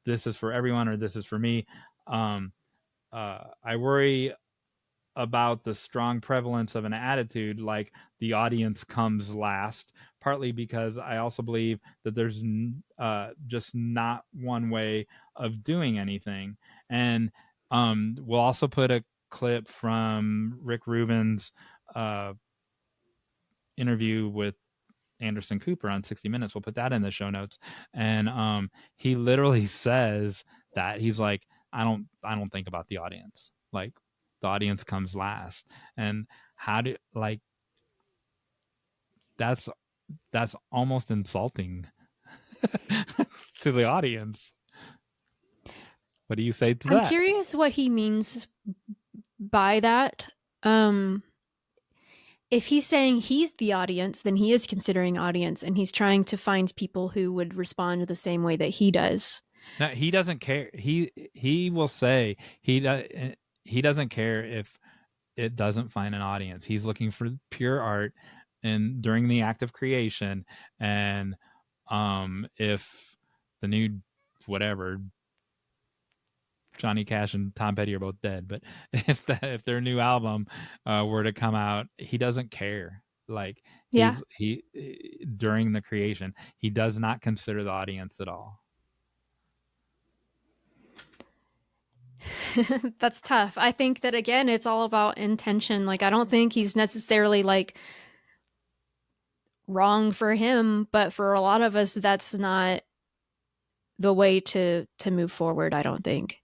this is for everyone or this is for me. I worry about the strong prevalence of an attitude like the audience comes last, partly because I also believe that there's just not one way of doing anything. And we'll also put a clip from Rick Rubin's interview with Anderson Cooper on 60 Minutes. We'll put that in the show notes. And he literally says that he's like, I don't think about the audience. Like, the audience comes last. And how do, like, that's almost insulting to the audience. What do you say to I'm that? curious what he means by that. Um, if he's saying he's the audience, then he is considering audience and he's trying to find people who would respond the same way that he does. No, he doesn't care. He will say he doesn't care if it doesn't find an audience. He's looking for pure art and during the act of creation. And if the new whatever, Johnny Cash and Tom Petty are both dead, but if their new album were to come out, he doesn't care. Like, Yeah. he during the creation, he does not consider the audience at all. That's tough. I think that again, it's all about intention. Like, I don't think he's necessarily like wrong for him, but for a lot of us, that's not the way to move forward, I don't think.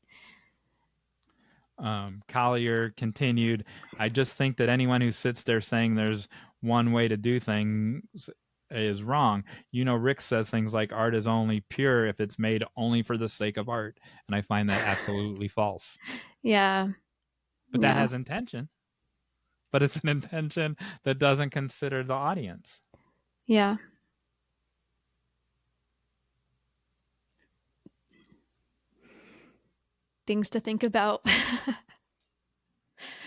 Collier continued, I just think that anyone who sits there saying there's one way to do things is wrong. You know, Rick says things like art is only pure if it's made only for the sake of art. And I find that absolutely false. Yeah. But that Yeah. has intention. But it's an intention that doesn't consider the audience. Yeah. Things to think about.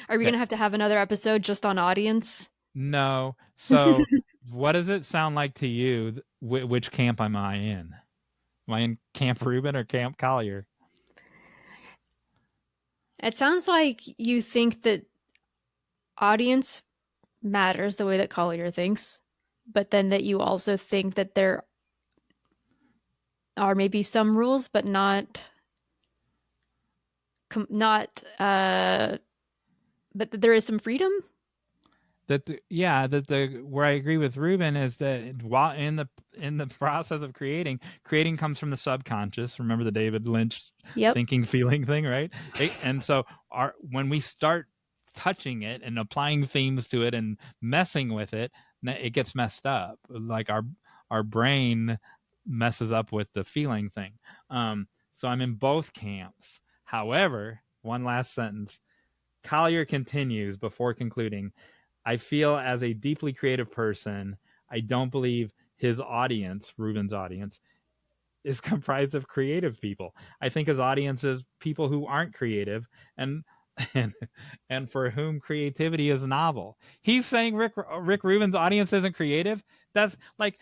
Are we Okay. going to have another episode just on audience? No. So what does it sound like to you? Which camp am I in? Am I in Camp Rubin or Camp Collier? It sounds like you think that audience matters the way that Collier thinks, but then that you also think that there are maybe some rules, but not but that there is some freedom. That where I agree with Ruben is that while in the process of creating comes from the subconscious. Remember the David Lynch Yep. thinking feeling thing, right? And so when we start touching it and applying themes to it and messing with it, it gets messed up. Like our brain messes up with the feeling thing. So I'm in both camps. However, one last sentence. Collier continues before concluding, I feel as a deeply creative person, I don't believe his audience, Rubin's audience, is comprised of creative people. I think his audience is people who aren't creative and and and for whom creativity is novel. He's saying Rick Rubin's audience isn't creative. That's like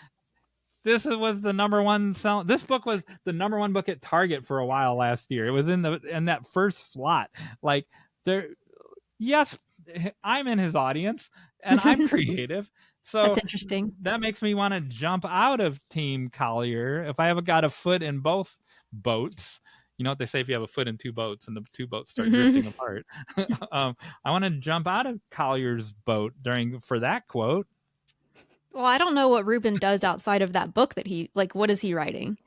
was the number one sell. This book was the number one book at Target for a while last year. It was in that first slot. Like there, yes, I'm in his audience and I'm creative. That's So interesting. that makes me want to jump out of Team Collier. If I haven't got a foot in both boats, you know what they say, if you have a foot in two boats and the two boats start drifting apart. I want to jump out of Collier's boat for that quote. Well, I don't know what Rubin does outside of that book that what is he writing?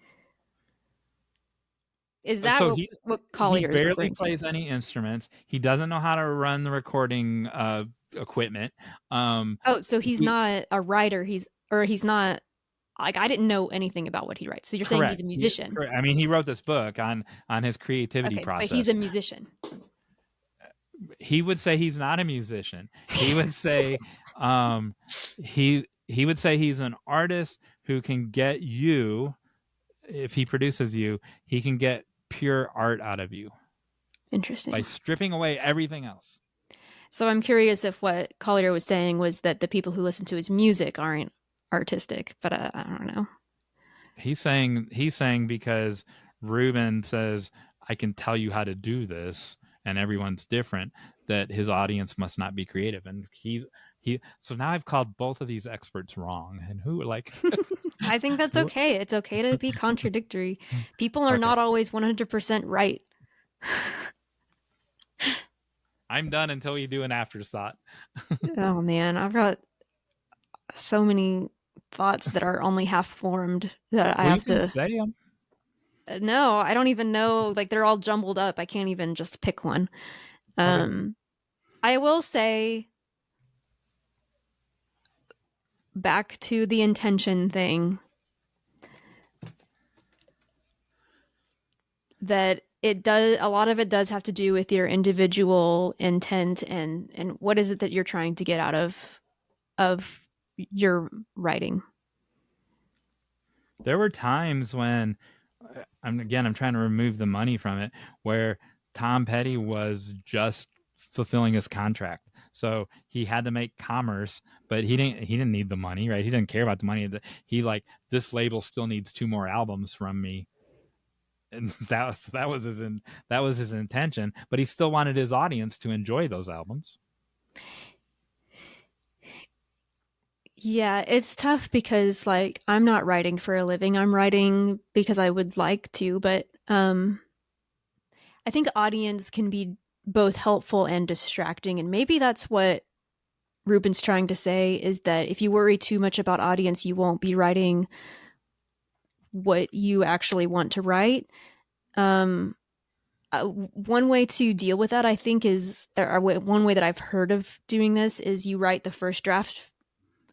Is that So what he Collier is barely referring to? plays any instruments. He doesn't know how to run the recording equipment. So he's not a writer. He's not, like, I didn't know anything about what he writes. So you're saying he's correct. a musician? I mean, he wrote this book on his creativity Okay, process. but he's a musician. He would say he's not a musician. He would say he would say he's an artist who can get you, if he produces you, he can get pure art out of you. Interesting. By stripping away everything else. So I'm curious if what Collier was saying was that the people who listen to his music aren't artistic, but I don't know. He's saying because Rubin says, I can tell you how to do this, and everyone's different, that his audience must not be creative. And so now I've called both of these experts wrong. And who I think that's okay. It's okay to be contradictory. People are not always 100% right. I'm done until we do an afterthought. Oh man, I've got so many thoughts that are only half formed that I have to say them. No, I don't even know. Like, they're all jumbled up. I can't even just pick one. I will say, back to the intention thing, that a lot of it does have to do with your individual intent and what is it that you're trying to get out of your writing. There were times when I'm trying to remove the money from it, where Tom Petty was just fulfilling his contract. So he had to make commerce, but he didn't need the money, right? He didn't care about the money. He this label still needs 2 more albums from me. And that was his intention, but he still wanted his audience to enjoy those albums. Yeah, it's tough because, like, I'm not writing for a living. I'm writing because I would like to, but I think audience can be both helpful and distracting, and maybe that's what Rubin's trying to say, is that if you worry too much about audience, you won't be writing what you actually want to write. One way to deal with that, I think, one way that I've heard of doing this is you write the first draft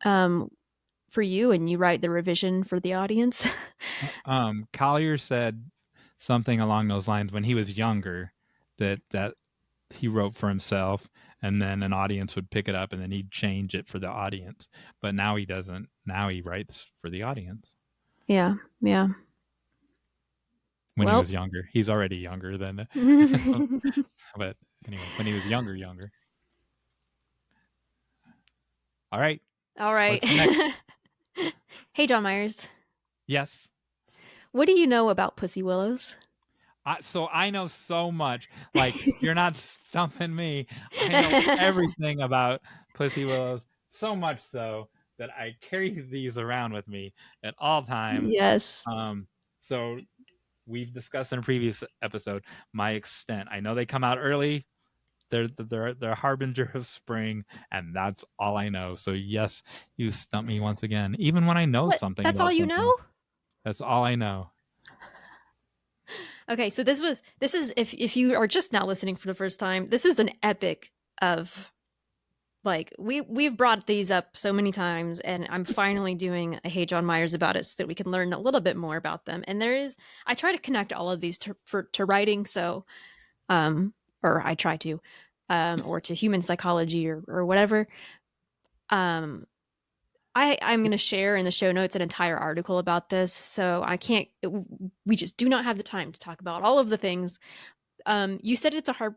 for you and you write the revision for the audience. Collier said something along those lines when he was younger, that he wrote for himself and then an audience would pick it up and then he'd change it for the audience. But now he doesn't. Now he writes for the audience. Yeah. When he was younger. He's already younger than but anyway, when he was younger. All right. Hey, John Myers. Yes. What do you know about Pussy Willows? So I know so much. Like, you're not stumping me. I know everything about Pussy Willows, so much so that I carry these around with me at all times. Yes. So we've discussed in a previous episode my extent. I know they come out early. They're a harbinger of spring, and that's all I know. So yes, you stumped me once again. Even when I know something. That's all you know? That's all I know. Okay, so this is if you are just now listening for the first time, this is an epic of, like, we've brought these up so many times, and I'm finally doing a Hey John Myers about it so that we can learn a little bit more about them. And I try to connect all of these to writing, so or I try to, or to human psychology or whatever. I'm going to share in the show notes an entire article about this. So we just do not have the time to talk about all of the things. You said it's a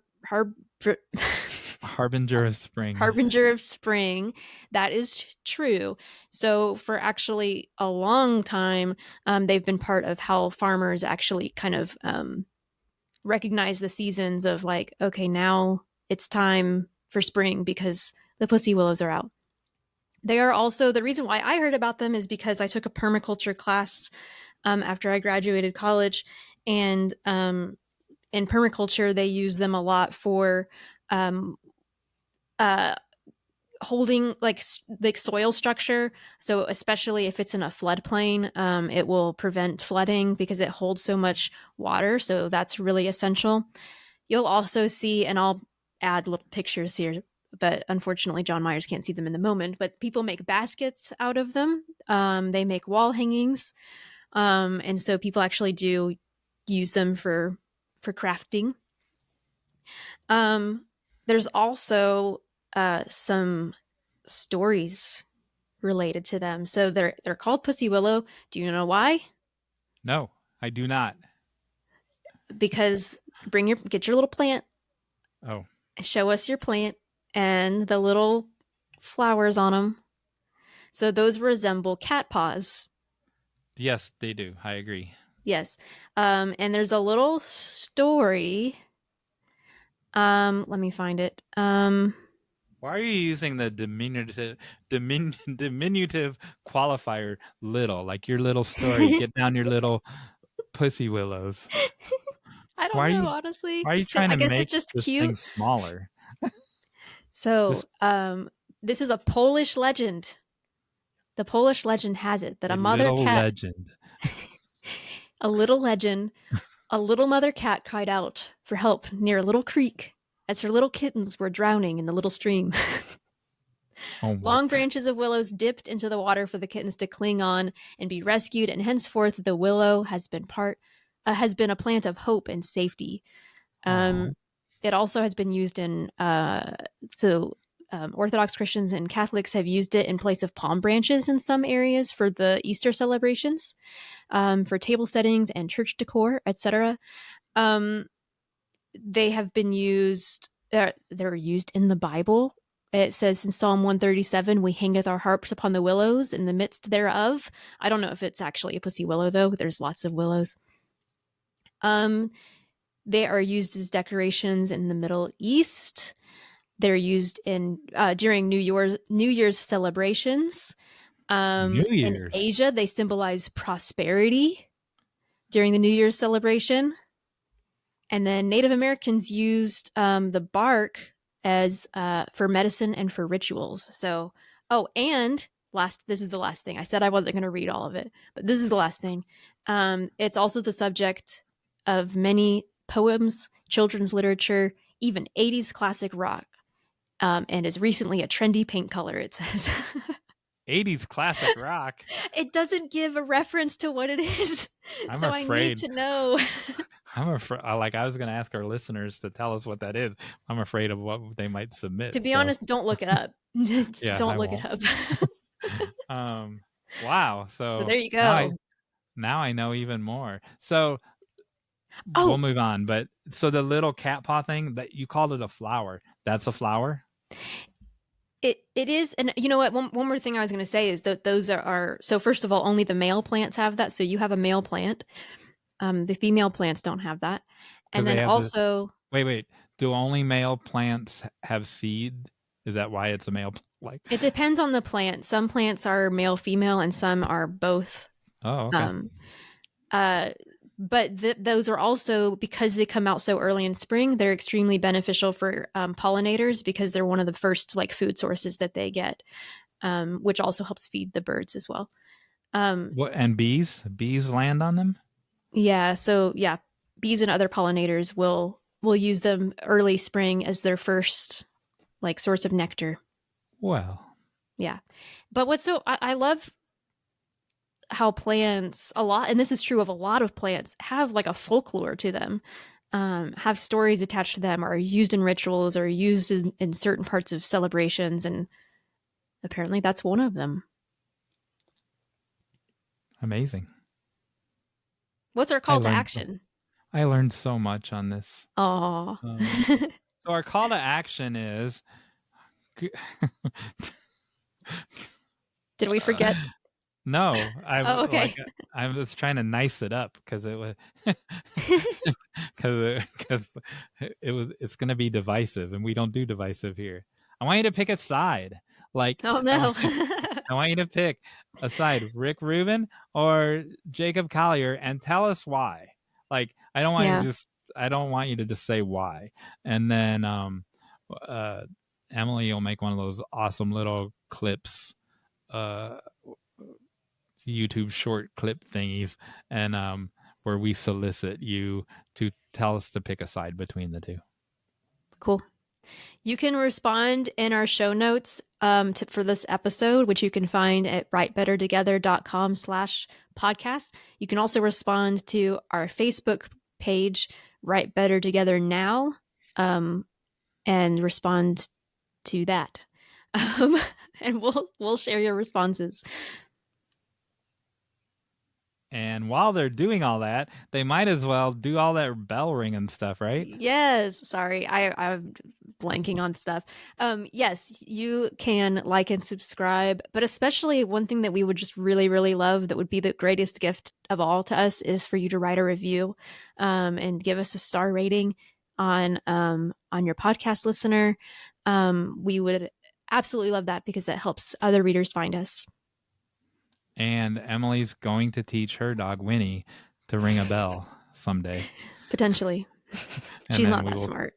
Harbinger of spring. harbinger of spring. That is true. So for actually a long time, they've been part of how farmers actually kind of recognize the seasons of like, okay, now it's time for spring because the pussy willows are out. They are also, the reason why I heard about them is because I took a permaculture class after I graduated college. And in permaculture, they use them a lot for uh, holding like soil structure. So especially if it's in a floodplain, it will prevent flooding because it holds so much water. So that's really essential. You'll also see, and I'll add little pictures here, but unfortunately John Myers can't see them in the moment, but people make baskets out of them. They make wall hangings. And so people actually do use them for crafting. There's also some stories related to them. So they're called pussy willow. Do you know why? No, I do not. Because get your little plant, Oh, show us your plant and the little flowers on them. So those resemble cat paws. yes, they do. I agree. Yes. And there's a little story. Let me find it. Why are you using the diminutive qualifier little? Like your little story. Get down your little pussy willows. I Why don't are know, you honestly. why are you trying I to guess make it's just this thing cute. smaller? So, This this is a Polish legend. The Polish legend has it that a a mother little cat, legend. a little legend, a little mother cat cried out for help near a little creek as her little kittens were drowning in the little stream. Oh my. Long branches of willows dipped into the water for the kittens to cling on and be rescued, and henceforth the willow has been a plant of hope and safety. Aw. It also has been used in Orthodox Christians and Catholics have used it in place of palm branches in some areas for the Easter celebrations, for table settings and church decor, etc. They have been used. They're used in the Bible. It says in Psalm 137, "We hangeth our harps upon the willows in the midst thereof." I don't know if it's actually a pussy willow though. There's lots of willows. They are used as decorations in the Middle East. They're used in during New Year's celebrations. New In Year's. Asia, they symbolize prosperity during the New Year's celebration. And then Native Americans used the bark as for medicine and for rituals. So, and this is the last thing. I said I wasn't going to read all of it, but this is the last thing. It's also the subject of many poems, children's literature, even 80s classic rock, and is recently a trendy paint color, it says. 80s classic rock. It doesn't give a reference to what it is. I'm so afraid. I need to know. I'm afraid. Like I was going to ask our listeners to tell us what that is. I'm afraid of what they might submit. To be honest, don't look it up. Yeah, Don't I look won't. it up. Wow. So So there you go. now I know even more. So we'll Oh, move on. But so the little cat paw thing that you called it a flower. That's a flower. it is, and you know what? One more thing I was going to say is that those are so. First of all, only the male plants have that. So you have a male plant. The female plants don't have that. Because And they then have the also, wait. Do only male plants have seed? Is that why it's a male? Like it depends on the plant. Some plants are male, female, and some are both. oh okay. Um, uh, but those are also, because they come out so early in spring, they're extremely beneficial for pollinators because they're one of the first like food sources that they get, which also helps feed the birds as well. What and bees? Bees land on them? Yeah, so yeah, bees and other pollinators will use them early spring as their first like source of nectar. Well, Yeah, but I love how plants a lot, and this is true of a lot of plants, have like a folklore to them, have stories attached to them, are used in rituals, or used in certain parts of celebrations, and apparently that's one of them. Amazing. What's our I call to learned action? I learned so much on this. Oh. So our call to action is Did we forget? no, Oh, okay. I was trying to nice it up because it was because it's going to be divisive, and we don't do divisive here. I want you to pick a side. Like Oh no. I want you to pick a side, Rick Rubin or Jacob Collier, and tell us why. Like I don't want you Yeah. to just say why, and then Emily will make one of those awesome little clips. YouTube short clip thingies, and where we solicit you to tell us to pick a side between the two. Cool. You can respond in our show notes for this episode, which you can find at writebettertogether.com/podcast. You can also respond to our Facebook page, Write Better Together Now, and respond to that. And we'll share your responses. And while they're doing all that, they might as well do all that bell ringing stuff, right? Yes. Sorry, I'm blanking on stuff. Yes, you can like and subscribe, but especially one thing that we would just really, really love that would be the greatest gift of all to us is for you to write a review and give us a star rating on your podcast listener. We would absolutely love that because that helps other readers find us. And Emily's going to teach her dog Winnie to ring a bell someday. Potentially. She's not that smart.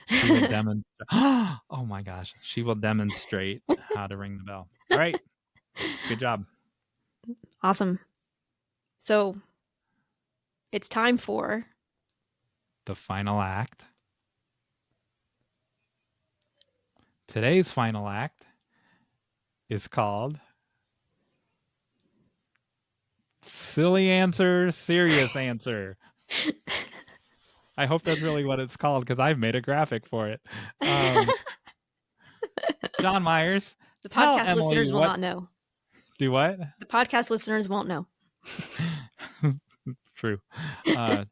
She will demonstrate. Oh my gosh. She will demonstrate how to ring the bell. All right. Good job. Awesome. So it's time for the final act. Today's final act is called Silly Answer, Serious Answer. I hope that's really what it's called because I've made a graphic for it. John Myers. The podcast listeners will not know. Do what? The podcast listeners won't know. True.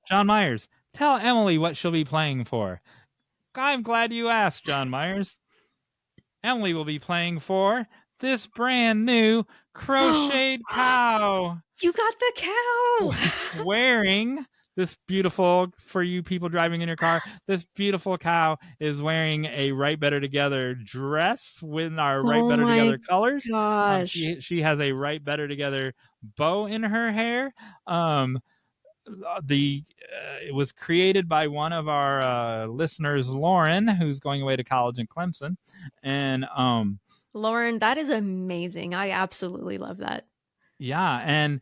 John Myers, tell Emily what she'll be playing for. I'm glad you asked, John Myers. Emily will be playing for this brand new crocheted cow. You got the cow. Wearing this beautiful, for you people driving in your car, this beautiful cow is wearing a Write Better Together dress with our Write Better Together colors. Gosh. She has a Write Better Together bow in her hair. It was created by one of our listeners, Lauren, who's going away to college in Clemson. And Lauren, that is amazing. I absolutely love that. Yeah, and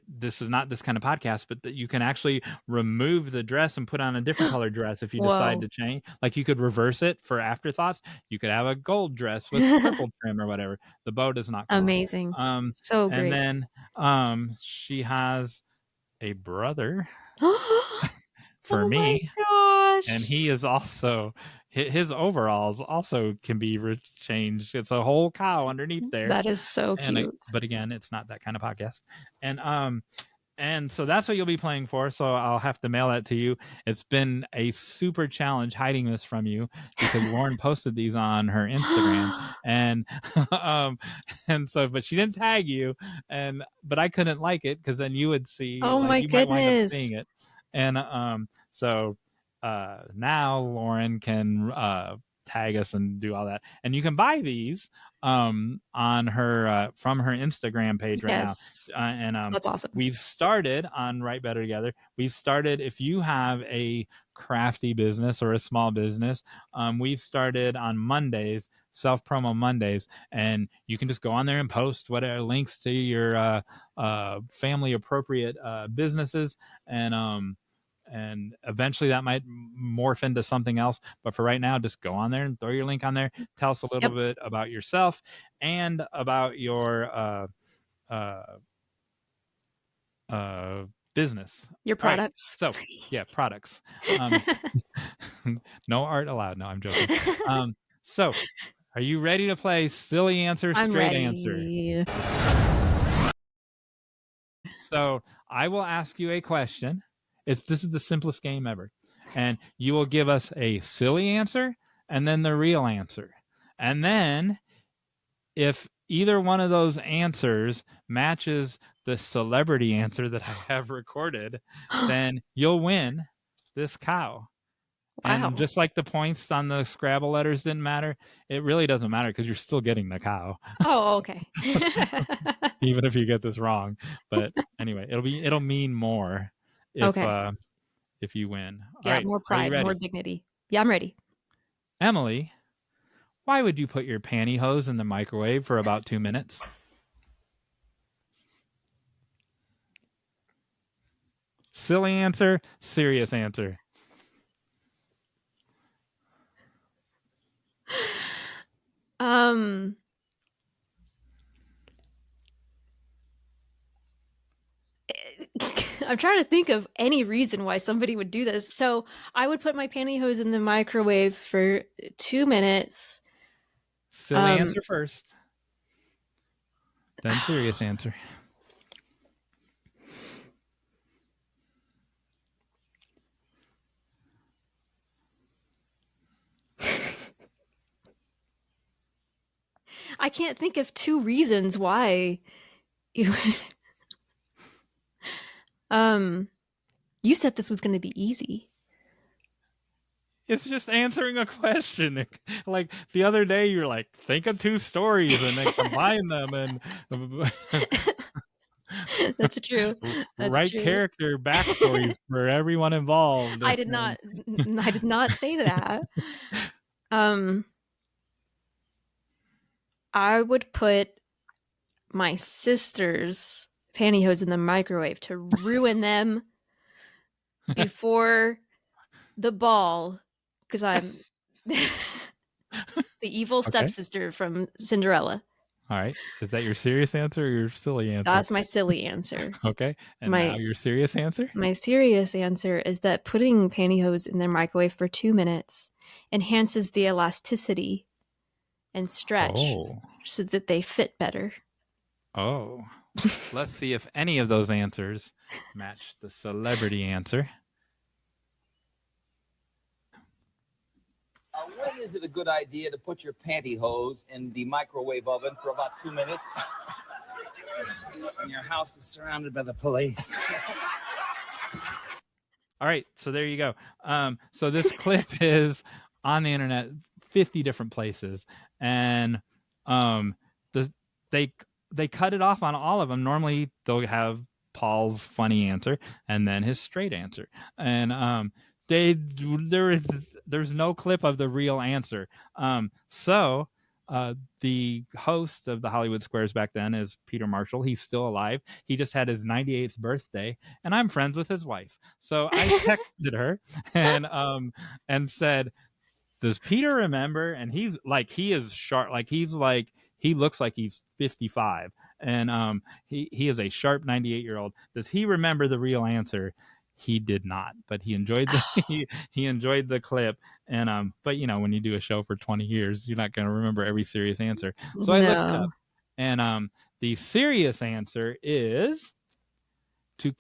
this is not this kind of podcast, but that you can actually remove the dress and put on a different color dress if you decide to change. Like you could reverse it for afterthoughts. You could have a gold dress with purple trim or whatever. The bow does not come amazing. off. So great. And then she has a brother for me. My gosh. And he is also, his overalls also can be changed. It's a whole cow underneath there. That is so cute. But again, it's not that kind of podcast. And so that's what you'll be playing for. So I'll have to mail that to you. It's been a super challenge hiding this from you because Lauren posted these on her Instagram, and but she didn't tag you, but I couldn't like it because then you would see. Oh my you goodness! might wind up seeing it, and so now Lauren can tag us and do all that, and you can buy these on her from her Instagram page right now. And that's awesome. We've started on Write Better Together. We've started, if you have a crafty business or a small business, we've started on Mondays, self-promo Mondays, and you can just go on there and post whatever links to your family appropriate businesses, and eventually that might morph into something else. But for right now, just go on there and throw your link on there. Tell us a little bit about yourself and about your business. Your products. Right. So, yeah, products. No art allowed. No, I'm joking. So, are you ready to play Silly Answer, Straight Answer? So I will ask you a question. This is the simplest game ever. And you will give us a silly answer and then the real answer. And then if either one of those answers matches the celebrity answer that I have recorded, then you'll win this cow. And Wow. just like the points on the Scrabble letters didn't matter, it really doesn't matter because you're still getting the cow, Oh, okay. even if you get this wrong. But anyway, it'll mean more Okay. if you win. All Yeah, right, more are you pride, more ready? dignity. Yeah, I'm ready. Emily, why would you put your pantyhose in the microwave for about 2 minutes? Silly answer, serious answer. Um I'm trying to think of any reason why somebody would do this. So I would put my pantyhose in the microwave for 2 minutes. Silly Um, answer first, then serious answer. I can't think of two reasons why you. um, you said this was going to be easy. It's just answering a question. Like the other day, you're like, think of two stories and then combine them and That's true. That's write true. character backstories for everyone involved. I did not. I did not say that. Um, I would put my sister's pantyhose in the microwave to ruin them before the ball because I'm the evil Okay. stepsister from Cinderella. All right. Is that your serious answer or your silly answer? That's my silly answer. Okay. And now My your serious answer? my serious answer is that putting pantyhose in their microwave for 2 minutes enhances the elasticity and stretch Oh. so that they fit better. Oh. Let's see if any of those answers match the celebrity answer. When is it a good idea to put your pantyhose in the microwave oven for about 2 minutes? When your house is surrounded by the police. All right, so there you go. So this clip is on the internet, 50 different places, and they cut it off on all of them. Normally they'll have Paul's funny answer and then his straight answer, and there's no clip of the real answer. So the host of the Hollywood Squares back then is Peter Marshall. He's still alive. He just had his 98th birthday, and I'm friends with his wife. So I texted her and said, "Does Peter remember?" And he's like, he is sharp. He looks like he's 55, and he is a sharp 98-year-old. Does he remember the real answer? He did not, but he enjoyed he enjoyed the clip. And but when you do a show for 20 years, you're not going to remember every serious answer. So I looked it up, No. and the serious answer is to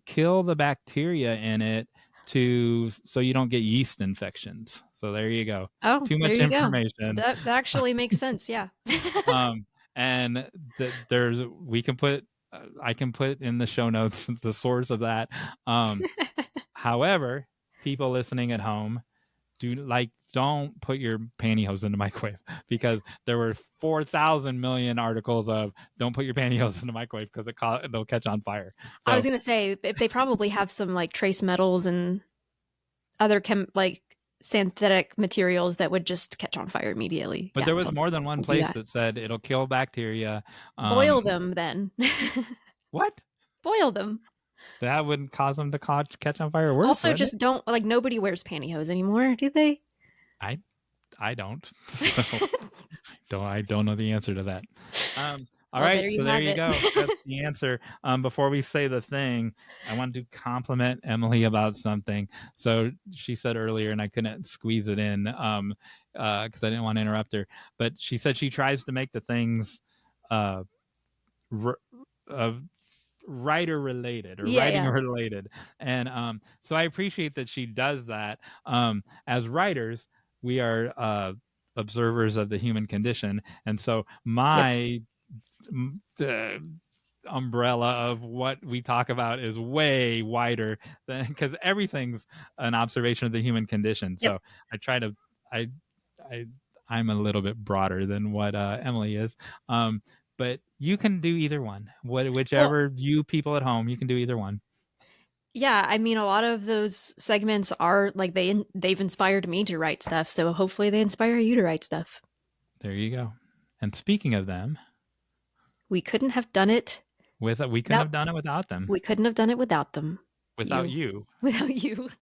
kill the bacteria in it so you don't get yeast infections. So there you go. Oh, Too there much you go. information. That actually makes sense. Yeah. And we can put I can put in the show notes the source of that. However, people listening at home, don't put your pantyhose in the microwave, because there were 4,000 million articles of don't put your pantyhose in the microwave because it'll catch on fire. So I was gonna say if they probably have some like trace metals and other synthetic materials that would just catch on fire immediately. but Yeah, there was more than one don't do place that. that said it'll kill bacteria. Boil them then. What? Boil them. That wouldn't cause them to catch on fire worse, Also, wouldn't just it? don't nobody wears pantyhose anymore, do they? I don't. So I don't know the answer to that. All Well, right, there so you there have you it. go. That's the answer. Before we say the thing, I wanted to compliment Emily about something. So she said earlier, and I couldn't squeeze it in because I didn't want to interrupt her. But she said she tries to make the things uh, writer related or Yeah, writing yeah. related. And so I appreciate that she does that. As writers, we are observers of the human condition, and so Yep. my umbrella of what we talk about is way wider than, because everything's an observation of the human condition. Yep. So I try to I I I'm a little bit broader than what Emily is. But you can do either one. Well, Whichever you people at home, you can do either one. yeah, I mean, a lot of those segments are like they've inspired me to write stuff, so hopefully they inspire you to write stuff. There you go. And speaking of them, We couldn't have done it we couldn't have done it without them. we couldn't have done it without them. Without you. Without you.